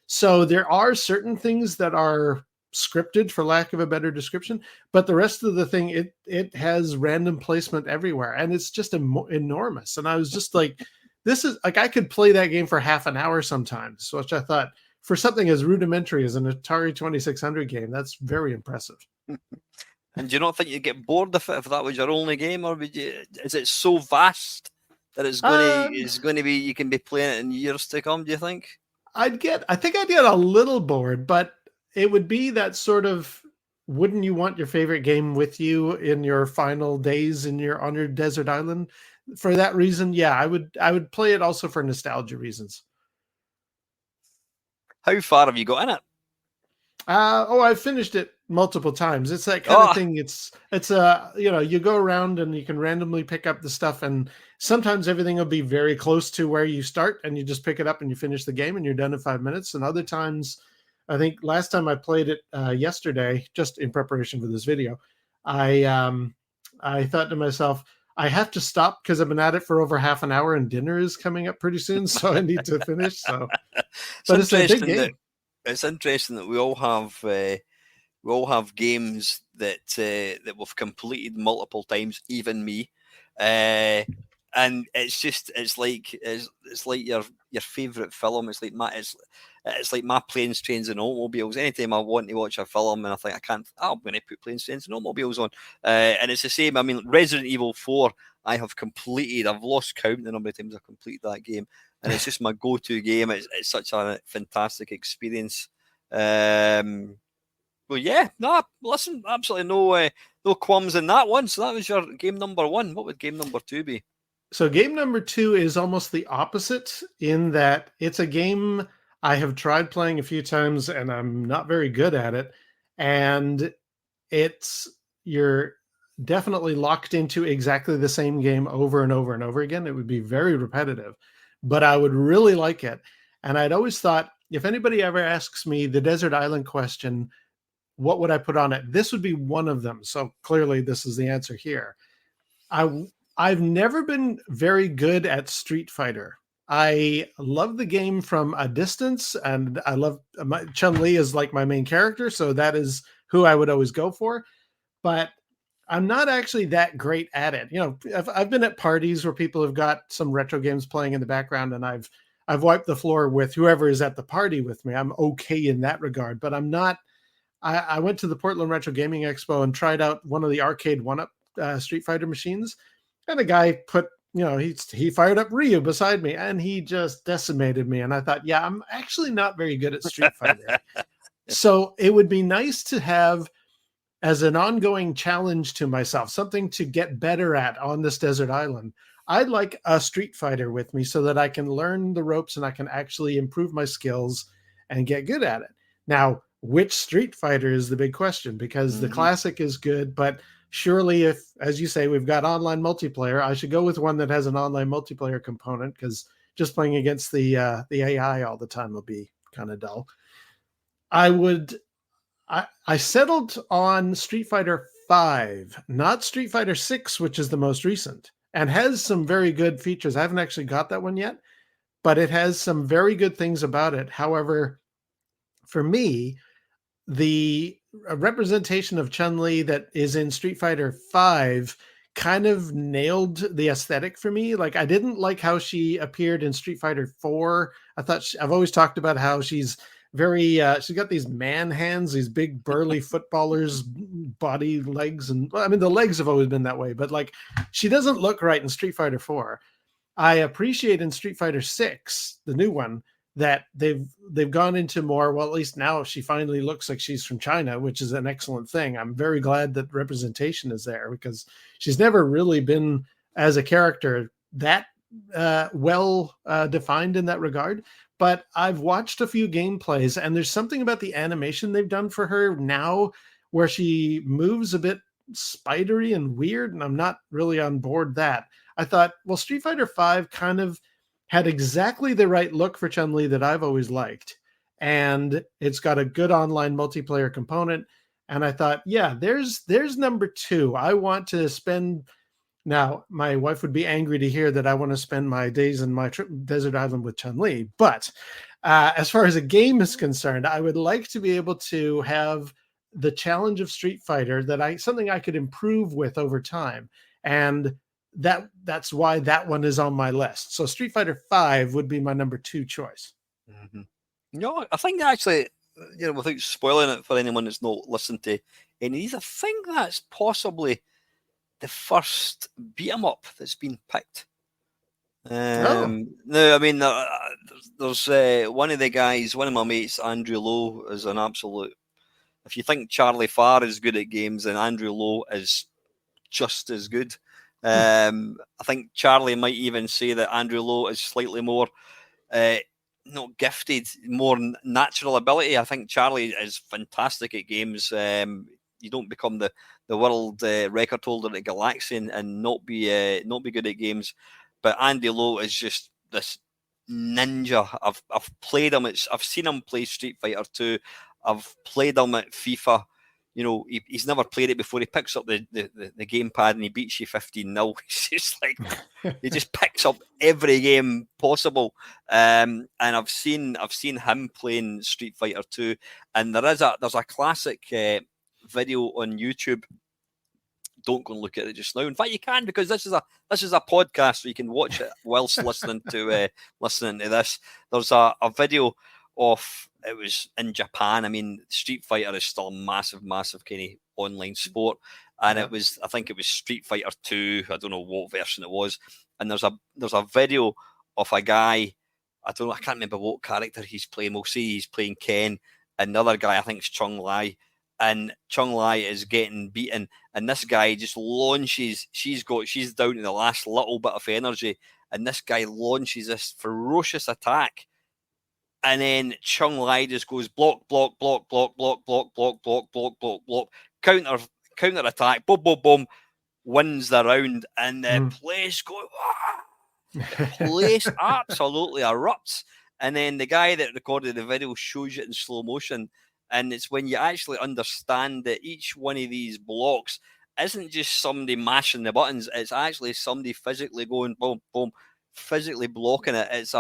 So there are certain things that are scripted, for lack of a better description, but the rest of the thing, it has random placement everywhere, and it's just enormous. And I was just like, this is like, I could play that game for half an hour sometimes, which I thought, for something as rudimentary as an Atari 2600 game, that's very impressive. And do you not think you'd get bored of it if that was your only game, or is it so vast that it's going to be, you can be playing it in years to come? Do you think? I think I'd get a little bored, but it would be that sort of, wouldn't you want your favorite game with you in your final days on your desert island? For that reason, yeah, I would play it also for nostalgia reasons. How far have you got in it? I've finished it multiple times. It's that kind of thing. It's you go around and you can randomly pick up the stuff, and sometimes everything will be very close to where you start, and you just pick it up and you finish the game and you're done in 5 minutes. And other times, I think last time I played it yesterday, just in preparation for this video, I thought to myself, I have to stop because I've been at it for over half an hour and dinner is coming up pretty soon, so I need to finish. So, but it's a big game. It's interesting that we all have games that we've completed multiple times, even me. And it's like your favorite film. It's like my Planes, Trains and Automobiles. Anytime I want to watch a film and I think I can't, I'm going to put Planes, Trains and Automobiles on. And it's the same. I mean, Resident Evil 4, I have completed. I've lost count the number of times I've completed that game, and it's just my go-to game. It's such a fantastic experience. Well, yeah, no, listen, absolutely no qualms in that one. So that was your game number one. What would game number two be? So game number two is almost the opposite, in that it's a game I have tried playing a few times and I'm not very good at it. And you're definitely locked into exactly the same game over and over and over again. It would be very repetitive, but I would really like it. And I'd always thought, if anybody ever asks me the desert island question, what would I put on it? This would be one of them. So clearly this is the answer here. I've never been very good at Street Fighter. I love the game from a distance, and I love Chun-Li is like my main character, so that is who I would always go for. But I'm not actually that great at it. You know, I've been at parties where people have got some retro games playing in the background, and I've wiped the floor with whoever is at the party with me. I'm okay in that regard, but I'm not. I went to the Portland Retro Gaming Expo and tried out one of the arcade one-up Street Fighter machines, and a guy put, you know, he fired up Ryu beside me, and he just decimated me. And I thought, yeah, I'm actually not very good at Street Fighter. So it would be nice to have as an ongoing challenge to myself, something to get better at on this desert island. I'd like a Street Fighter with me so that I can learn the ropes and I can actually improve my skills and get good at it. Now, which Street Fighter is the big question, because the classic is good, but surely if, as you say, we've got online multiplayer, I should go with one that has an online multiplayer component, because just playing against the AI all the time will be kind of dull. I settled on Street Fighter 5, not Street Fighter 6, which is the most recent and has some very good features. I haven't actually got that one yet, but it has some very good things about it. However, for me, the representation of Chun-Li that is in Street Fighter 5 kind of nailed the aesthetic for me. Like, I didn't like how she appeared in Street Fighter 4. I've always talked about how she's very she's got these man hands, these big burly footballers body legs, and I mean the legs have always been that way, but like she doesn't look right in Street Fighter 4. I appreciate in Street Fighter 6, the new one, that they've gone into more, well, at least now she finally looks like she's from China, which is an excellent thing. I'm very glad that representation is there, because she's never really been, as a character, that well defined in that regard. But I've watched a few gameplays, and there's something about the animation they've done for her now where she moves a bit spidery and weird, and I'm not really on board that. I thought, well, Street Fighter 5 kind of had exactly the right look for Chun-Li that I've always liked. And it's got a good online multiplayer component. And I thought, yeah, there's number 2. I want to spend, now my wife would be angry to hear that I want to spend my days in my desert island with Chun-Li. But as far as a game is concerned, I would like to be able to have the challenge of Street Fighter, something I could improve with over time. And that's why that one is on my list. So Street Fighter 5 would be my number 2 choice. Mm-hmm. No, I think actually, without spoiling it for anyone that's not listened to any of these, I think that's possibly the first beat 'em up that's been picked. No, I mean, there's one of the guys, one of my mates, Andrew Lowe, is an absolute. If you think Charlie Farr is good at games, then Andrew Lowe is just as good. I think Charlie might even say that Andrew Lowe is slightly more not gifted, more natural ability. I think Charlie is fantastic at games. You don't become the world record holder at Galaxian and not be good at games. But Andy Lowe is just this ninja. I've played him. I've seen him play Street Fighter 2. I've played him at FIFA. You know, he's never played it before. He picks up the gamepad and he beats you 15-0. It's just like he just picks up every game possible. And I've seen him playing Street Fighter 2, and there's a classic video on YouTube. Don't go and look at it just now. In fact, you can, because this is a podcast, so you can watch it whilst listening to this. There's a video of, it was in Japan. I mean, Street Fighter is still a massive kind of online sport, and I think it was Street Fighter 2. I don't know what version it was, and there's a video of a guy. I can't remember what character he's playing. We'll see he's playing Ken, and the other guy I think is Chung Lai. And Chung Lai is getting beaten, and this guy just launches. She's down to the last little bit of energy, and this guy launches this ferocious attack, and then Chung Lai just goes block, block, block, block, block, block, block, block, block, block, block, counter attack, boom, boom, boom, wins the round, and the place goes. The place absolutely erupts, and then the guy that recorded the video shows it in slow motion. And it's when you actually understand that each one of these blocks isn't just somebody mashing the buttons, it's actually somebody physically going boom, boom, physically blocking it.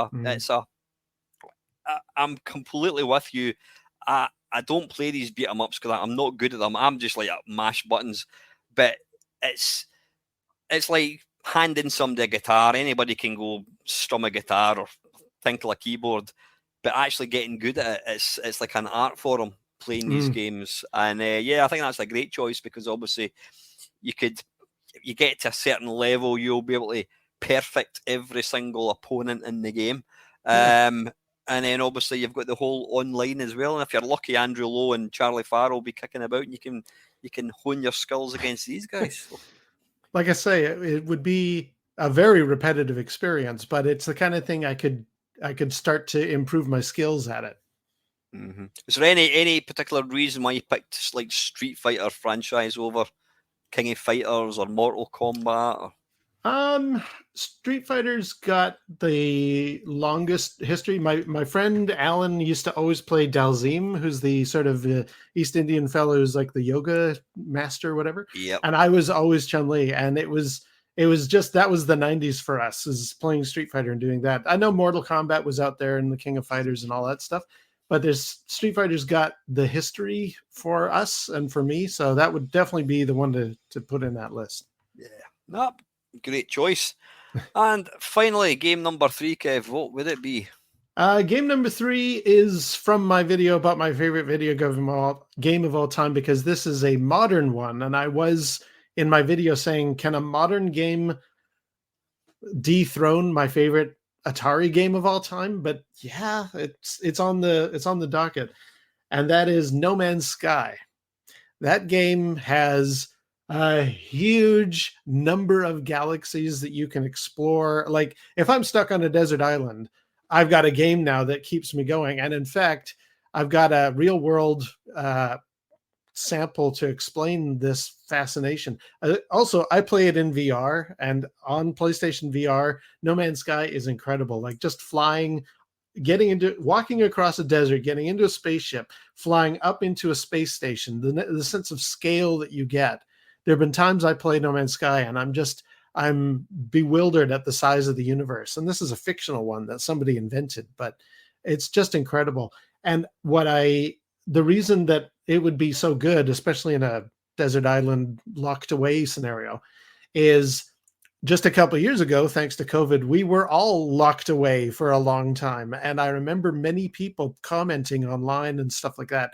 I'm completely with you. I don't play these beat 'em ups because I'm not good at them. I'm just like mash buttons, but it's like handing somebody a guitar. Anybody can go strum a guitar or tinkle a keyboard, but actually getting good at it, it's like an art form playing these games. And yeah, I think that's a great choice because obviously you get to a certain level, you'll be able to perfect every single opponent in the game. Yeah. And then obviously you've got the whole online as well. And if you're lucky, Andrew Lowe and Charlie Farrell will be kicking about, and you can hone your skills against these guys. So. Like I say, it would be a very repetitive experience, but it's the kind of thing I could start to improve my skills at it. Mm-hmm. Is there any particular reason why you picked like Street Fighter franchise over King of Fighters or Mortal Kombat? Or... Street Fighter's got the longest history. My friend Alan used to always play Dalzim, who's the sort of East Indian fellow who's like the yoga master, whatever. Yep. And I was always Chun-Li, and it was just that was the 90s for us, is playing Street Fighter and doing that. I know Mortal Kombat was out there and the King of Fighters and all that stuff, but there's Street Fighter's got the history for us and for me, so that would definitely be the one to put in that list. Yeah. Nope. Great choice. And finally, game number 3, Kev, what would it be? Game number 3 is from my video about my favorite video game of all time, because this is a modern one. And I was in my video saying, can a modern game dethrone my favorite Atari game of all time? But yeah, it's on the docket. And that is No Man's Sky. That game has a huge number of galaxies that you can explore. Like, if I'm stuck on a desert island, I've got a game now that keeps me going. And in fact, I've got a real world sample to explain this fascination. Also, I play it in VR, and on PlayStation VR, No Man's Sky is incredible. Like, just flying, walking across a desert, getting into a spaceship, flying up into a space station, the sense of scale that you get. There have been times I play No Man's Sky and I'm bewildered at the size of the universe. And this is a fictional one that somebody invented, but it's just incredible. And the reason that it would be so good, especially in a desert island locked away scenario, is just a couple of years ago, thanks to COVID, we were all locked away for a long time. And I remember many people commenting online and stuff like that.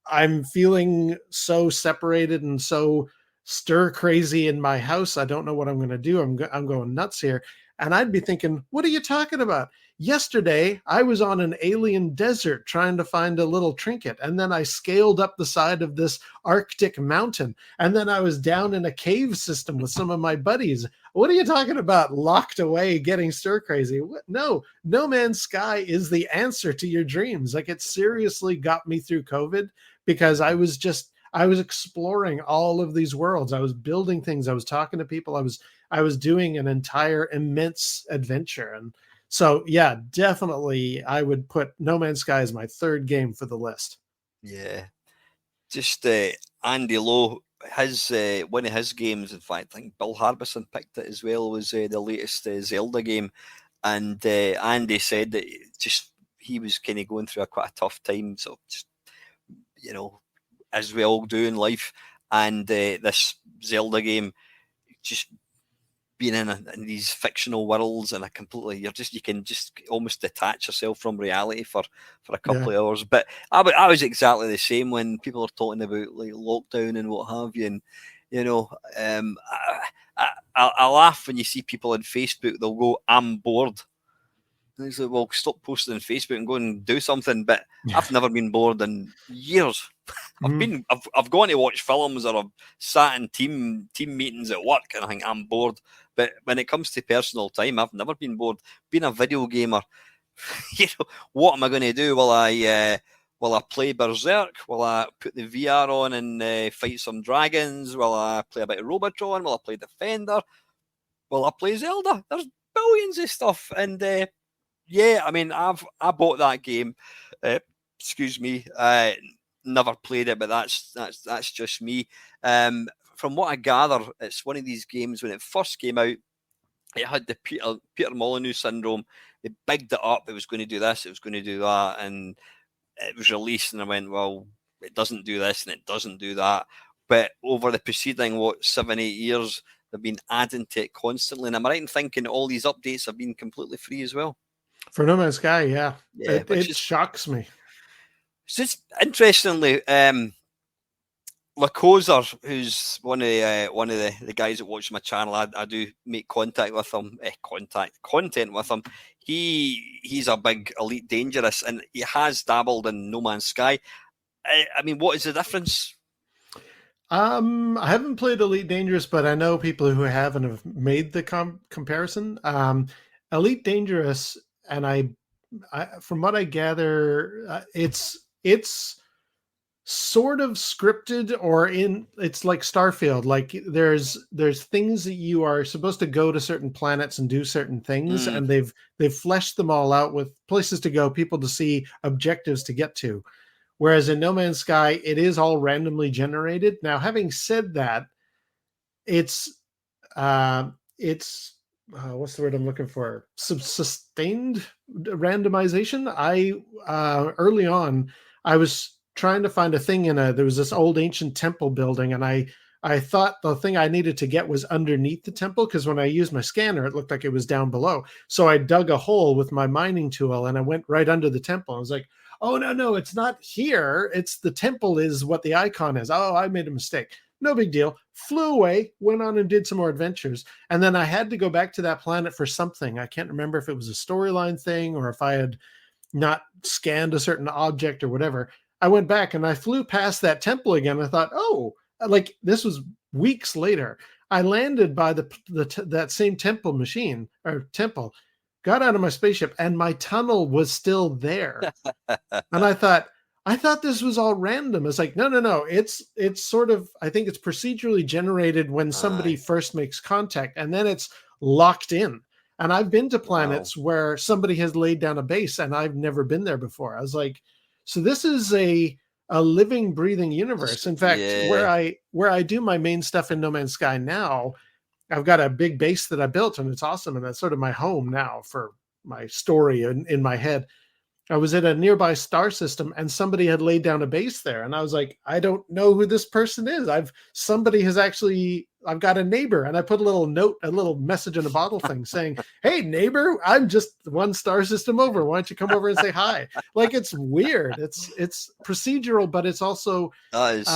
I'm feeling so separated and so stir crazy in my house. I don't know what I'm going to do. I'm going nuts here. And I'd be thinking, what are you talking about? Yesterday, I was on an alien desert trying to find a little trinket. And then I scaled up the side of this Arctic mountain. And then I was down in a cave system with some of my buddies. What are you talking about? Locked away, getting stir crazy? No, No Man's Sky is the answer to your dreams. Like, it seriously got me through COVID, because I was exploring all of these worlds. I was building things. I was talking to people. I was doing an entire immense adventure. And so, yeah, definitely I would put No Man's Sky as my third game for the list. Yeah. Just Andy Lowe, his one of his games, in fact, I think Bill Harbison picked it as well, was the latest Zelda game. And Andy said that he was kind of going through quite a tough time. So just, as we all do in life. And this Zelda game, just being in these fictional worlds and you can just almost detach yourself from reality for a couple of hours. But I was exactly the same when people are talking about like lockdown and what have you. And I laugh when you see people on Facebook, they'll go, "I'm bored." And it's like, well, stop posting on Facebook and go and do something. But I've never been bored in years. I've gone to watch films, or I've sat in team meetings at work, and I think I'm bored. But when it comes to personal time, I've never been bored. Being a video gamer, what am I going to do? Will I play Berserk? Will I put the VR on and fight some dragons? Will I play a bit of Robotron? Will I play Defender? Will I play Zelda? There's billions of stuff, and yeah, I mean, I bought that game. Excuse me. Never played it, but that's just me. From what I gather, it's one of these games when it first came out. it had the Peter Molyneux syndrome. They bigged it up. It was going to do this. It was going to do that, and it was released, and I went, well, it doesn't do this and it doesn't do that. But over the preceding 7-8 years, they've been adding to it constantly. And am I right in thinking all these updates have been completely free as well? For No Man's Sky, yeah, Yeah, which it is shocks me. just interestingly. Lacozer, who's one of the guys that watches my channel, I do make contact with him, content with him. He's a big Elite Dangerous, and he has dabbled in No Man's Sky. I mean, what is the difference? I haven't played Elite Dangerous, but I know people who have and have made the comparison. Elite Dangerous, and from what I gather, it's sort of scripted, or it's like Starfield. Like there's things that you are supposed to go to certain planets and do certain things, and they've fleshed them all out with places to go, people to see, objectives to get to. Whereas in No Man's Sky, it is all randomly generated. Now, having said that, it's what's the word I'm looking for? Sustained randomization. I early on, I was trying to find a thing there was this old ancient temple building, and I thought the thing I needed to get was underneath the temple, because when I used my scanner, it looked like it was down below. So I dug a hole with my mining tool and I went right under the temple. I was like, oh, no, it's not here. It's the temple is what the icon is. Oh, I made a mistake. No big deal. Flew away, went on and did some more adventures. And then I had to go back to that planet for something. I can't remember if it was a storyline thing or if I had not scanned a certain object or whatever. I went back and I flew past that temple again. I thought, oh, like this was weeks later. I landed by that same temple, got out of my spaceship, and my tunnel was still there. And I thought this was all random. It's like, no. It's sort of, I think it's procedurally generated when somebody first makes contact, and then it's locked in. And I've been to planets where somebody has laid down a base and I've never been there before. I was like, so this is a living, breathing universe. In fact, where I do my main stuff in No Man's Sky now, I've got a big base that I built, and it's awesome. And that's sort of my home now for my story in my head. I was in a nearby star system and somebody had laid down a base there. And I was like, I don't know who this person is. I've got a neighbor, and I put a little note, a little message in a bottle thing saying, hey neighbor, I'm just one star system over. Why don't you come over and say hi? Like, it's weird. It's procedural, but it's also, it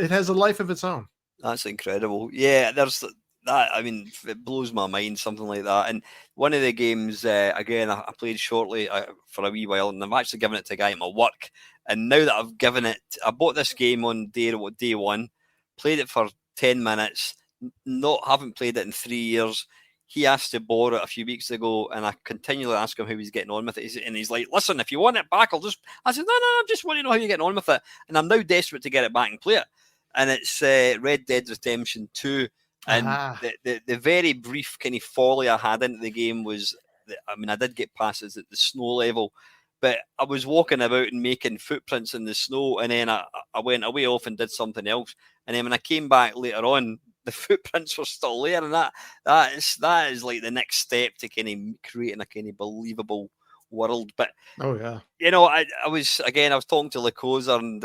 has a life of its own. That's incredible. Yeah, there's that. I mean, it blows my mind, something like that. And one of the games, again, I played shortly for a wee while, and I've actually given it to a guy at my work. And now that I've given it, I bought this game on day one, played it for 10 minutes, haven't played it in 3 years. He asked to borrow it a few weeks ago, and I continually ask him how he's getting on with it. And he's like, listen, if you want it back, I said, no, I just want to know how you're getting on with it. And I'm now desperate to get it back and play it. And it's Red Dead Redemption 2. And the very brief kind of folly I had into the game was, I did get past it at the snow level, but I was walking about and making footprints in the snow, and then I went away off and did something else. And then when I came back later on, the footprints were still there, and that is like the next step to kind of creating a kind of believable world. But oh yeah, I was talking to Lacoza, and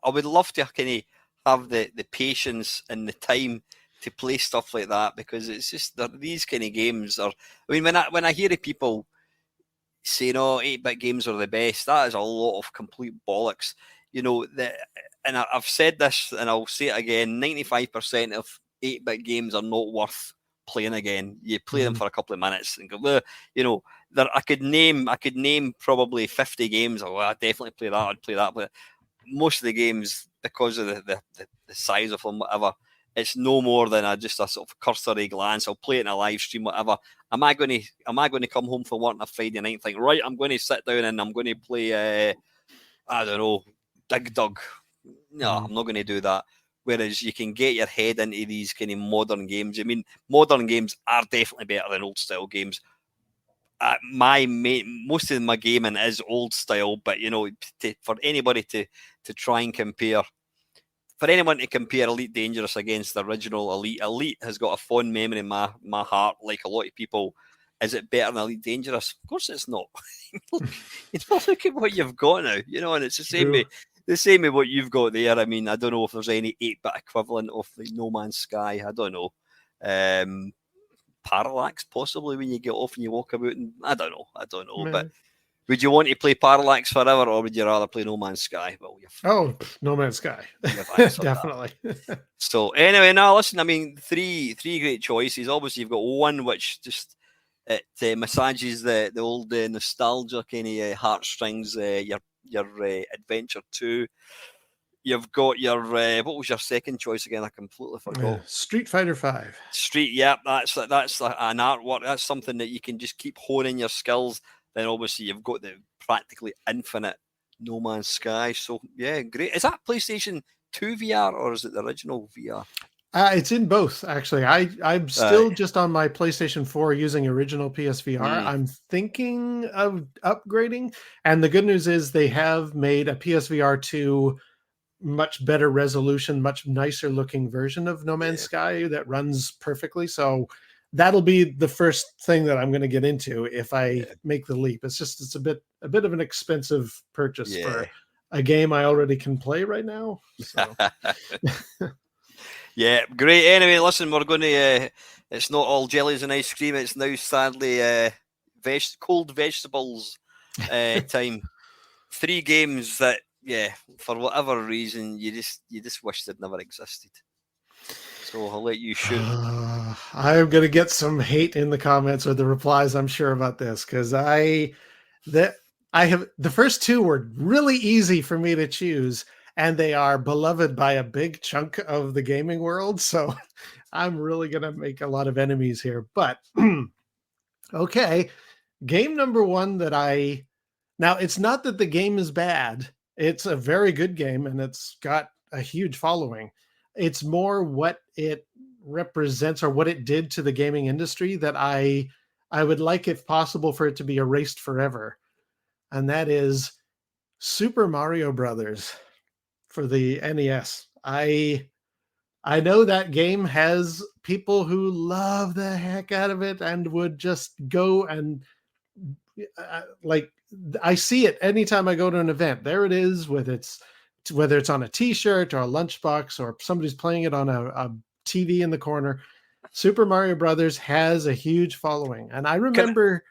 I would love to kind of have the patience and the time to play stuff like that, because it's just these kind of games are. I mean, when I hear people saying, "Oh, 8-bit games are the best," that is a lot of complete bollocks. And I've said this, and I'll say it again: 95% of 8-bit games are not worth playing again. You play them for a couple of minutes and go, I could name probably 50 games. Oh, I'd definitely play that. I'd play that, but most of the games, because of the size of them, whatever, it's no more than just a sort of cursory glance. I'll play it in a live stream, whatever. Am I going to come home from work on a Friday night and think, right, I'm going to sit down and I'm going to play, I don't know, Dig Dug? No, I'm not going to do that. Whereas you can get your head into these kind of modern games. I mean, modern games are definitely better than old style games. Most of my gaming is old style, but for anybody to try and compare for anyone to compare Elite Dangerous against the original Elite, Elite has got a fond memory in my heart, like a lot of people. Is it better than Elite Dangerous? Of course it's not. Look at what you've got now, and it's the same with what you've got there. I mean, I don't know if there's any 8-bit equivalent of the No Man's Sky. I don't know. Parallax, possibly, when you get off and you walk about. And I don't know. Man. But would you want to play Parallax forever, or would you rather play No Man's Sky? Well, No Man's Sky. Definitely. So anyway, now listen, I mean, three great choices. Obviously, you've got one which just massages the old nostalgia kind of heartstrings. Your Adventure 2. You've got your what was your second choice again? I completely forgot. Street Fighter 5. Yep, that's an artwork. That's something that you can just keep honing your skills. Then obviously you've got the practically infinite No Man's Sky. So yeah, great. Is that PlayStation 2 VR or is it the original VR? It's in both, actually. I'm still just on my PlayStation 4 using original PSVR. I'm thinking of upgrading. And the good news is they have made a PSVR 2 much better resolution, much nicer looking version of No Man's Sky that runs perfectly. So that'll be the first thing that I'm going to get into if I make the leap. It's a bit of an expensive purchase for a game I already can play right now. So. Yeah, great. Anyway, listen, we're going to. It's not all jellies and ice cream. It's now sadly cold vegetables time. 3 games that, for whatever reason, you just wish they'd never existed. So I'll let you shoot. I'm going to get some hate in the comments or the replies, I'm sure, about this, because I have the first 2 were really easy for me to choose, and they are beloved by a big chunk of the gaming world. So I'm really going to make a lot of enemies here. But okay, game number 1 that now it's not that the game is bad. It's a very good game and it's got a huge following. It's more what it represents or what it did to the gaming industry that I would like, if possible, for it to be erased forever. And that is Super Mario Brothers for the NES. I know that game has people who love the heck out of it and would just go and I see it anytime I go to an event. There it is, whether it's on a T-shirt or a lunchbox or somebody's playing it on a TV in the corner. Super Mario Brothers has a huge following, and I remember.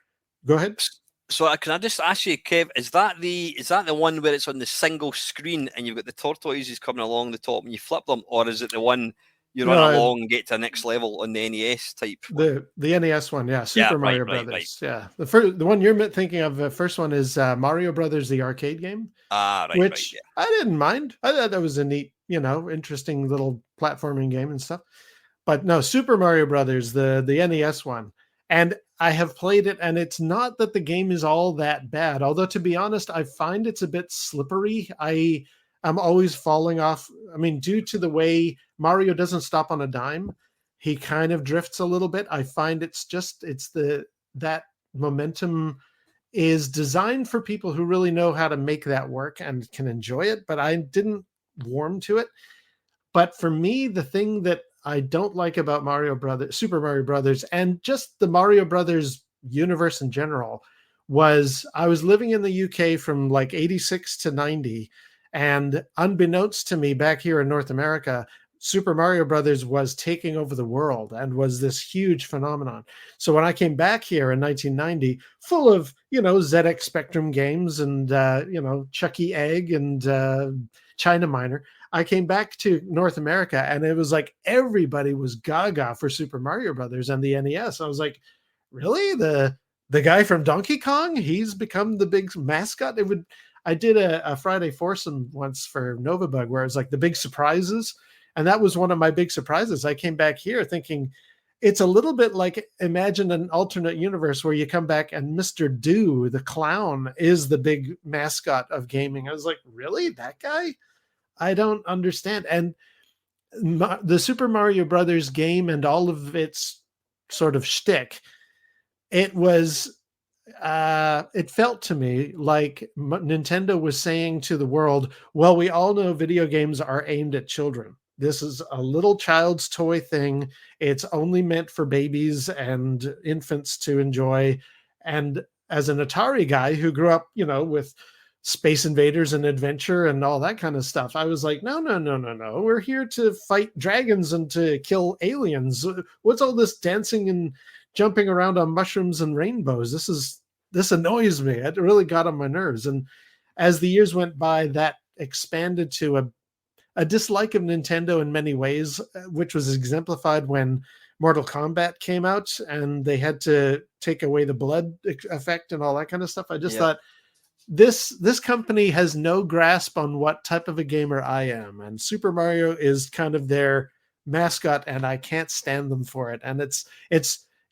Go ahead. So can I just ask you, Kev? Is that the one where it's on the single screen and you've got the tortoises coming along the top and you flip them, or is it the one you run along and get to the next level on the NES type? The NES one, yeah. Super Mario Brothers, yeah. The one you're thinking of, the first one is Mario Brothers, the arcade game. Which I didn't mind. I thought that was a neat, interesting little platforming game and stuff. But no, Super Mario Brothers, the NES one. And I have played it, and it's not that the game is all that bad. Although, to be honest, I find it's a bit slippery. I'm always falling off. I mean, due to the way Mario doesn't stop on a dime, he kind of drifts a little bit. I find that momentum is designed for people who really know how to make that work and can enjoy it, but I didn't warm to it. But for me, the thing that I don't like about Super Mario Brothers, and just the Mario Brothers universe in general, was I was living in the UK from like 86 to 90, and unbeknownst to me back here in North America, Super Mario Brothers was taking over the world and was this huge phenomenon. So when I came back here in 1990, full of, ZX Spectrum games and, Chucky Egg and China Miner, I came back to North America and it was like everybody was gaga for Super Mario Brothers and the NES. I was like, really? The guy from Donkey Kong? He's become the big mascot? I did a Friday foursome once for Novabug where it was like the big surprises. And that was one of my big surprises. I came back here thinking it's a little bit like, imagine an alternate universe where you come back and Mr. Do, the clown, is the big mascot of gaming. I was like, really? That guy? I don't understand. And the Super Mario Brothers game and all of its sort of shtick, it was, it felt to me like Nintendo was saying to the world, well, we all know video games are aimed at children. This is a little child's toy thing. It's only meant for babies and infants to enjoy. And as an Atari guy who grew up, with Space Invaders and adventure and all that kind of stuff, I was like, no, no, no, no, no. We're here to fight dragons and to kill aliens. What's all this dancing and jumping around on mushrooms and rainbows? This annoys me. It really got on my nerves. And as the years went by, that expanded to a dislike of Nintendo in many ways, which was exemplified when Mortal Kombat came out and they had to take away the blood effect and all that kind of stuff. I just thought this company has no grasp on what type of a gamer I am, and Super Mario is kind of their mascot, and I can't stand them for it. And it's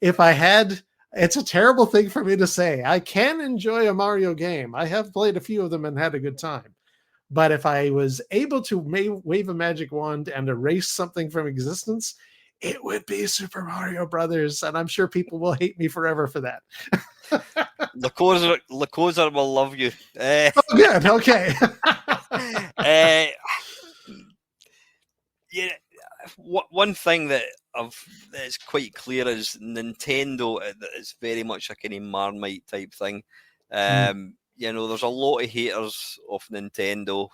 if I had, it's a terrible thing for me to say. I can enjoy a Mario game. I have played a few of them and had a good time. But if I was able to wave a magic wand and erase something from existence, it would be Super Mario Brothers. And I'm sure people will hate me forever for that. Lakoza will love you. Oh, good. Okay. Yeah. One thing that's quite clear is Nintendo is very much a kind of Marmite type thing. There's a lot of haters of Nintendo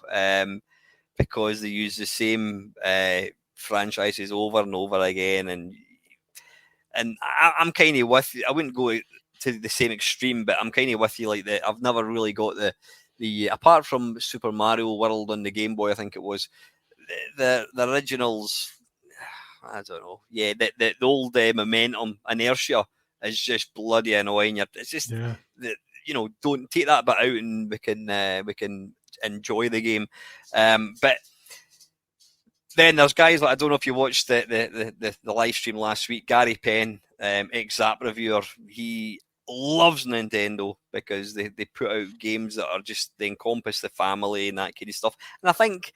because they use the same franchises over and over again, and I'm kind of with you. I wouldn't go to the same extreme, but I'm kind of with you. Like that, I've never really got the apart from Super Mario World on the Game Boy, I think it was the originals. I don't know. Yeah, the old momentum inertia is just bloody annoying. It's just don't take that bit out and we can enjoy the game. But then there's guys like, I don't know if you watched the live stream last week. Gary Penn, ex-Zap reviewer, he loves Nintendo because they put out games that are just, they encompass the family and that kind of stuff. And I think.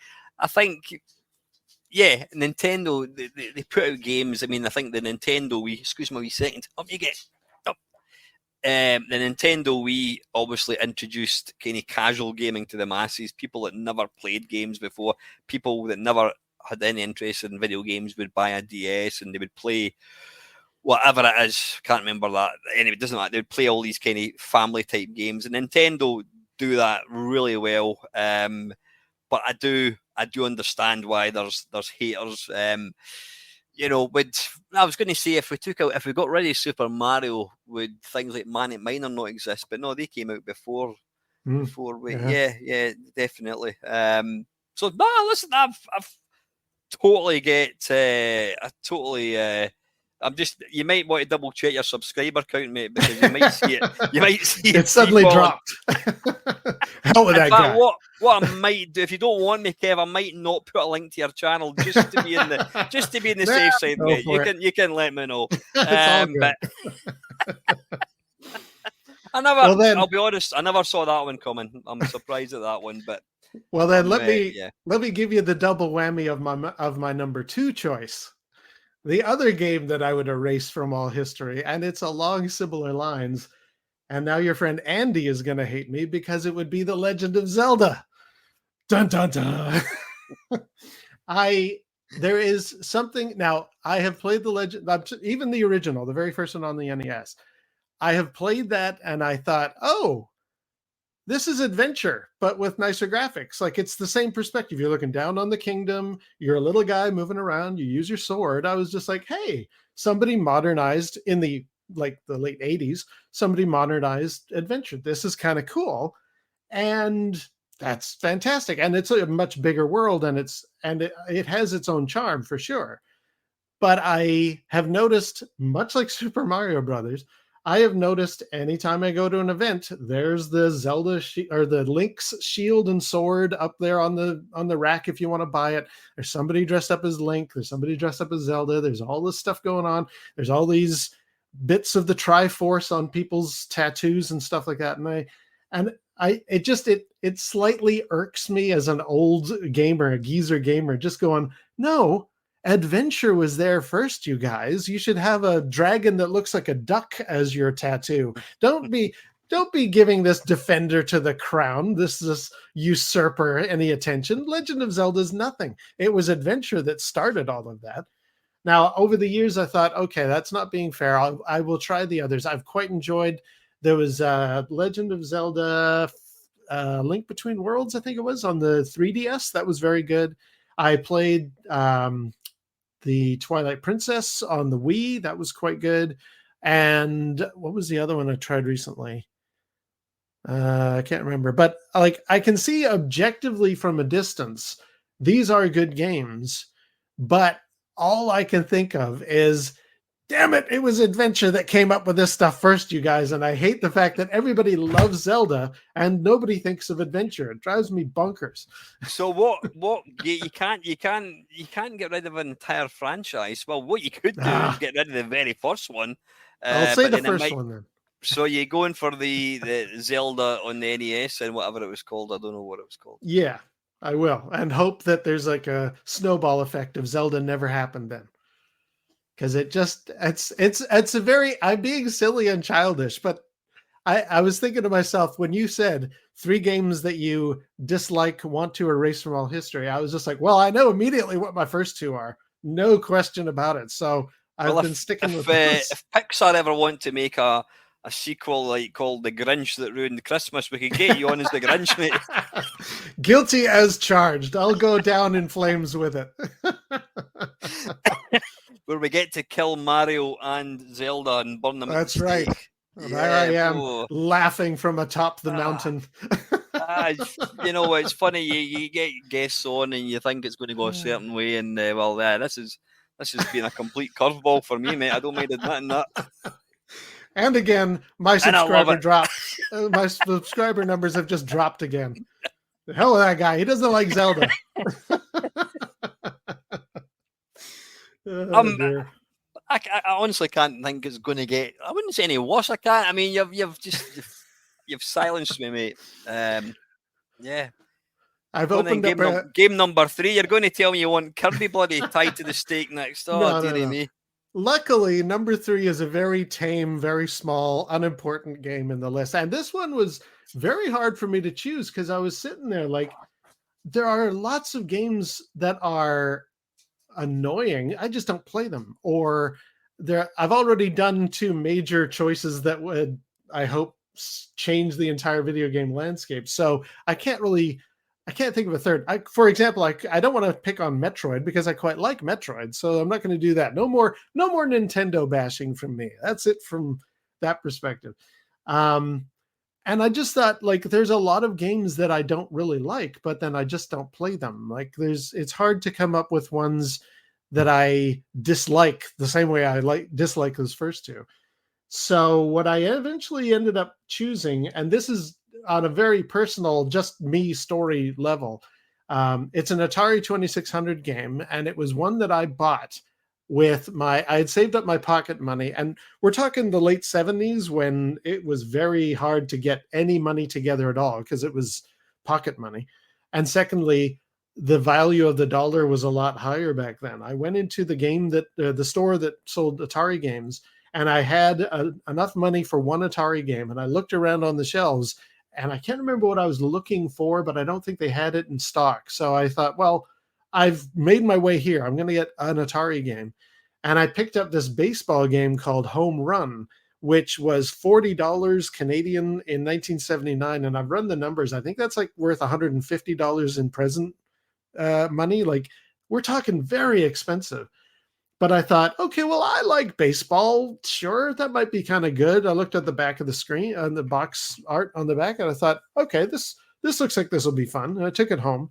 Yeah, Nintendo, they put out games. I mean, I think the Nintendo Wii, excuse me a wee second, up you get. Up. The Nintendo Wii obviously introduced kind of casual gaming to the masses. People that never played games before, people that never had any interest in video games would buy a DS and they would play whatever it is. Can't remember that. Anyway, it doesn't matter. They would play all these kind of family type games. And Nintendo do that really well. But I do understand why there's haters. I was going to say if we got rid of Super Mario, would things like Manic Miner not exist? But no, they came out before. Yeah, definitely. So no, listen, I've totally I'm just. You might want to double check your subscriber count, mate, because you might see it. You might see it suddenly dropped. Hell with that guy. What I might do if you don't want me, Kev, I might not put a link to your channel just to be in the safe side, mate. You can let me know. But I'll be honest, I never saw that one coming. I'm surprised at that one, but well then let me give you the double whammy of my number 2 choice. The other game that I would erase from all history, and it's along similar lines, and now your friend Andy is going to hate me because it would be The Legend of Zelda. Dun, dun, dun. There is something, now I have played The Legend, even the original, the very first one on the NES. I have played that and I thought, oh, this is adventure, but with nicer graphics. Like, it's the same perspective. You're looking down on the kingdom. You're a little guy moving around. You use your sword. I was just like, hey, somebody modernized in the late 80s. Somebody modernized adventure. This is kind of cool. And that's fantastic. And it's a much bigger world, and it has its own charm for sure. But I have noticed, much like Super Mario Brothers, I have noticed anytime I go to an event, there's the Zelda or the Link's shield and sword up there on the rack if you want to buy it. There's somebody dressed up as Link. There's somebody dressed up as Zelda. There's all this stuff going on. There's all these bits of the Triforce on people's tattoos and stuff like that. It slightly irks me as an old gamer, a geezer gamer, just going, no, adventure was there first, you guys. You should have a dragon that looks like a duck as your tattoo. Don't be don't be giving this defender to the crown, this usurper, any attention. Legend of Zelda is nothing. It was adventure that started all of that. Now, over the years, I thought, okay, that's not being fair. I will try the others. I've quite enjoyed. There was Legend of Zelda, Link Between Worlds, I think it was, on the 3DS. That was very good. I played the Twilight Princess on the Wii. That was quite good. And what was the other one I tried recently? I can't remember, but like I can see objectively from a distance, these are good games, but all I can think of is, damn it, it was Adventure that came up with this stuff first, you guys, and I hate the fact that everybody loves Zelda and nobody thinks of Adventure. It drives me bonkers. So what you can't get rid of an entire franchise. Well, what you could do is get rid of the very first one. I'll say but the then first one then. So you're going for the Zelda on the NES and whatever it was called. I don't know what it was called. Yeah, I will. And hope that there's like a snowball effect of Zelda never happened then. Because it's a very, I'm being silly and childish, but I was thinking to myself, when you said 3 games that you dislike, want to erase from all history, I was just like, well, I know immediately what my first 2 are. No question about it. So I've been sticking with this. If Pixar ever want to make a sequel like called The Grinch That Ruined Christmas, we could get you on as the Grinch, mate. Guilty as charged. I'll go down in flames with it. Where we get to kill Mario and Zelda and burn them. That's right. Yeah, there I am laughing from atop the mountain. You know, it's funny. You get guests on and you think it's going to go a certain way, and this has been a complete curveball for me, mate. I don't mind admitting that. And again, my subscriber dropped. My subscriber numbers have just dropped again. The hell with that guy. He doesn't like Zelda. I honestly can't think it's going to get. I wouldn't say any worse. I can't. I mean, you've silenced me, mate. Yeah. I've opened up game number 3. You're going to tell me you want Kirby bloody tied to the stake next. Oh, dearie me. Luckily, number 3 is a very tame, very small, unimportant game in the list. And this one was very hard for me to choose because I was sitting there like, there are lots of games that are annoying. I just don't play them. Or I've already done 2 major choices that would, I hope, change the entire video game landscape. So I can't think of a third. For example, I don't want to pick on Metroid because I quite like Metroid, so I'm not going to do that. No more Nintendo bashing from me. That's it from that perspective. And I just thought, like, there's a lot of games that I don't really like, but then I just don't play them. Like, it's hard to come up with ones that I dislike the same way I dislike those first 2. So what I eventually ended up choosing, and this is on a very personal, just me story level. It's an Atari 2600 game, and it was one that I bought with I had saved up my pocket money, and we're talking the late 70s when it was very hard to get any money together at all because it was pocket money. And secondly, the value of the dollar was a lot higher back then. I went into the store that sold Atari games, and I had enough money for one Atari game, and I looked around on the shelves, and I can't remember what I was looking for, but I don't think they had it in stock. So I thought, well, I've made my way here. I'm going to get an Atari game. And I picked up this baseball game called Home Run, which was $40 Canadian in 1979. And I've run the numbers. I think that's like worth $150 in present money. Like, we're talking very expensive. But I thought, okay, well, I like baseball. Sure, that might be kind of good. I looked at the back of the screen on the box art on the back, and I thought, okay, this looks like this will be fun. And I took it home,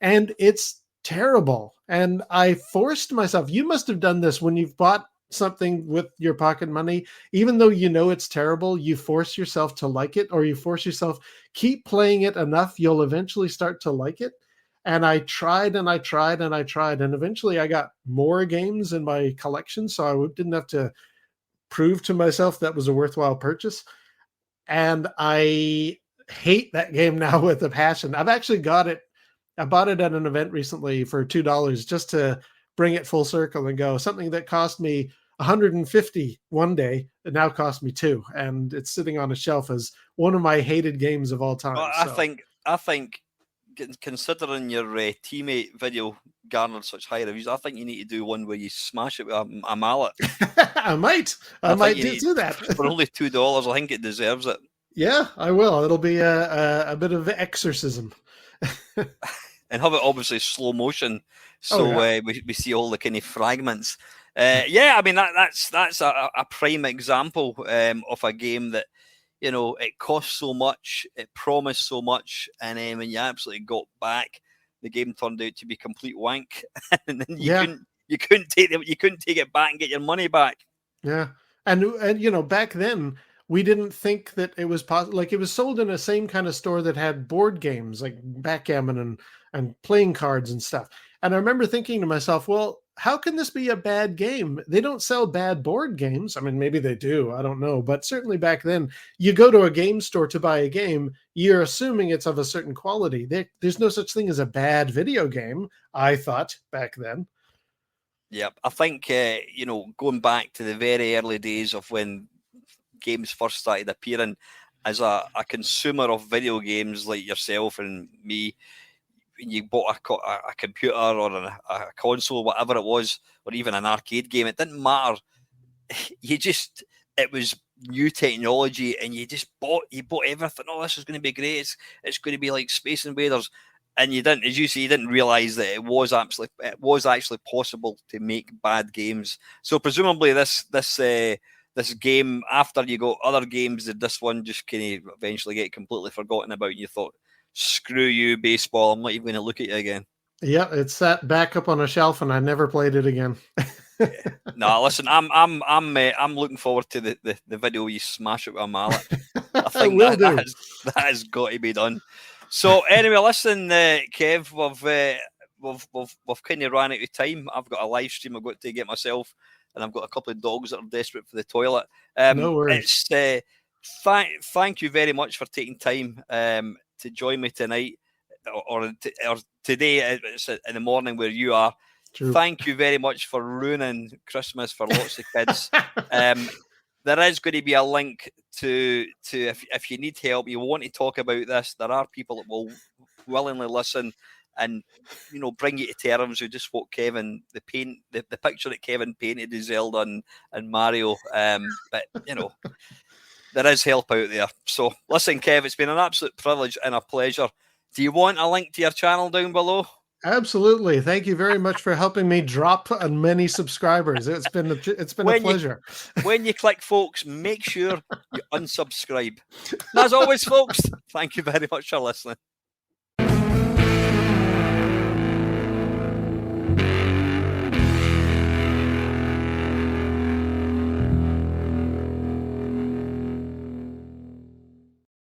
and it's terrible. And I forced myself. You must have done this when you've bought something with your pocket money, even though you know it's terrible. You force yourself to like it, or you force yourself keep playing it enough. You'll eventually start to like it. And I tried and I tried and I tried. And eventually I got more games in my collection. So I didn't have to prove to myself that was a worthwhile purchase. And I hate that game now with a passion. I've actually got it. I bought it at an event recently for $2 just to bring it full circle and go. Something that cost me 150 one day. It now cost me 2, and it's sitting on a shelf as one of my hated games of all time. I So think considering your teammate video garnered such high reviews, I think you need to do one where you smash it with a mallet. I might do that for only $2. I think it deserves it. Yeah, I will. It'll be a bit of exorcism. And have it obviously slow motion, so we see all the kind of fragments. Yeah, I mean that's a prime example of a game that, you know, it cost so much, it promised so much, and then when you absolutely got back, the game turned out to be complete wank, and then you couldn't take it back and get your money back. Yeah, and you know, back then we didn't think that it was possible. Like, it was sold in the same kind of store that had board games like backgammon and playing cards and stuff. And I remember thinking to myself, well, how can this be a bad game? They don't sell bad board games. I mean, maybe they do. I don't know. But certainly back then, you go to a game store to buy a game, you're assuming it's of a certain quality. There's no such thing as a bad video game, I thought back then. Yeah, I think, you know, going back to the very early days of when games first started appearing, as a consumer of video games like yourself and me, when you bought a computer or a console, whatever it was, or even an arcade game, it didn't matter. It was new technology, and you bought everything. Oh, this is going to be great. It's going to be like Space Invaders. And you didn't, as you say, you didn't realize that it was actually possible to make bad games. So presumably this game, after you got other games, did this one just kind of eventually get completely forgotten about? And you thought, screw you, baseball, I'm not even going to look at you again. Yeah, it sat back up on a shelf, and I never played it again. No, listen, I'm looking forward to the video where you smash it with a mallet. I think that has got to be done. So anyway, listen, Kev, we've kind of ran out of time. I've got a live stream I've got to get myself, and I've got a couple of dogs that are desperate for the toilet. No worries. Thank you very much for taking time to join me tonight, or today. It's in the morning where you are. True. Thank you very much for ruining Christmas for lots of kids. There is going to be a link to if you need help, you want to talk about this, there are people that will willingly listen and, you know, bring you to terms with just what Kevin, the picture that Kevin painted is Zelda and Mario. But, you know, there is help out there. So listen, Kev, it's been an absolute privilege and a pleasure. Do you want a link to your channel down below? Absolutely. Thank you very much for helping me drop many subscribers. It's been a pleasure. When you click, folks, make sure you unsubscribe. And as always, folks, thank you very much for listening.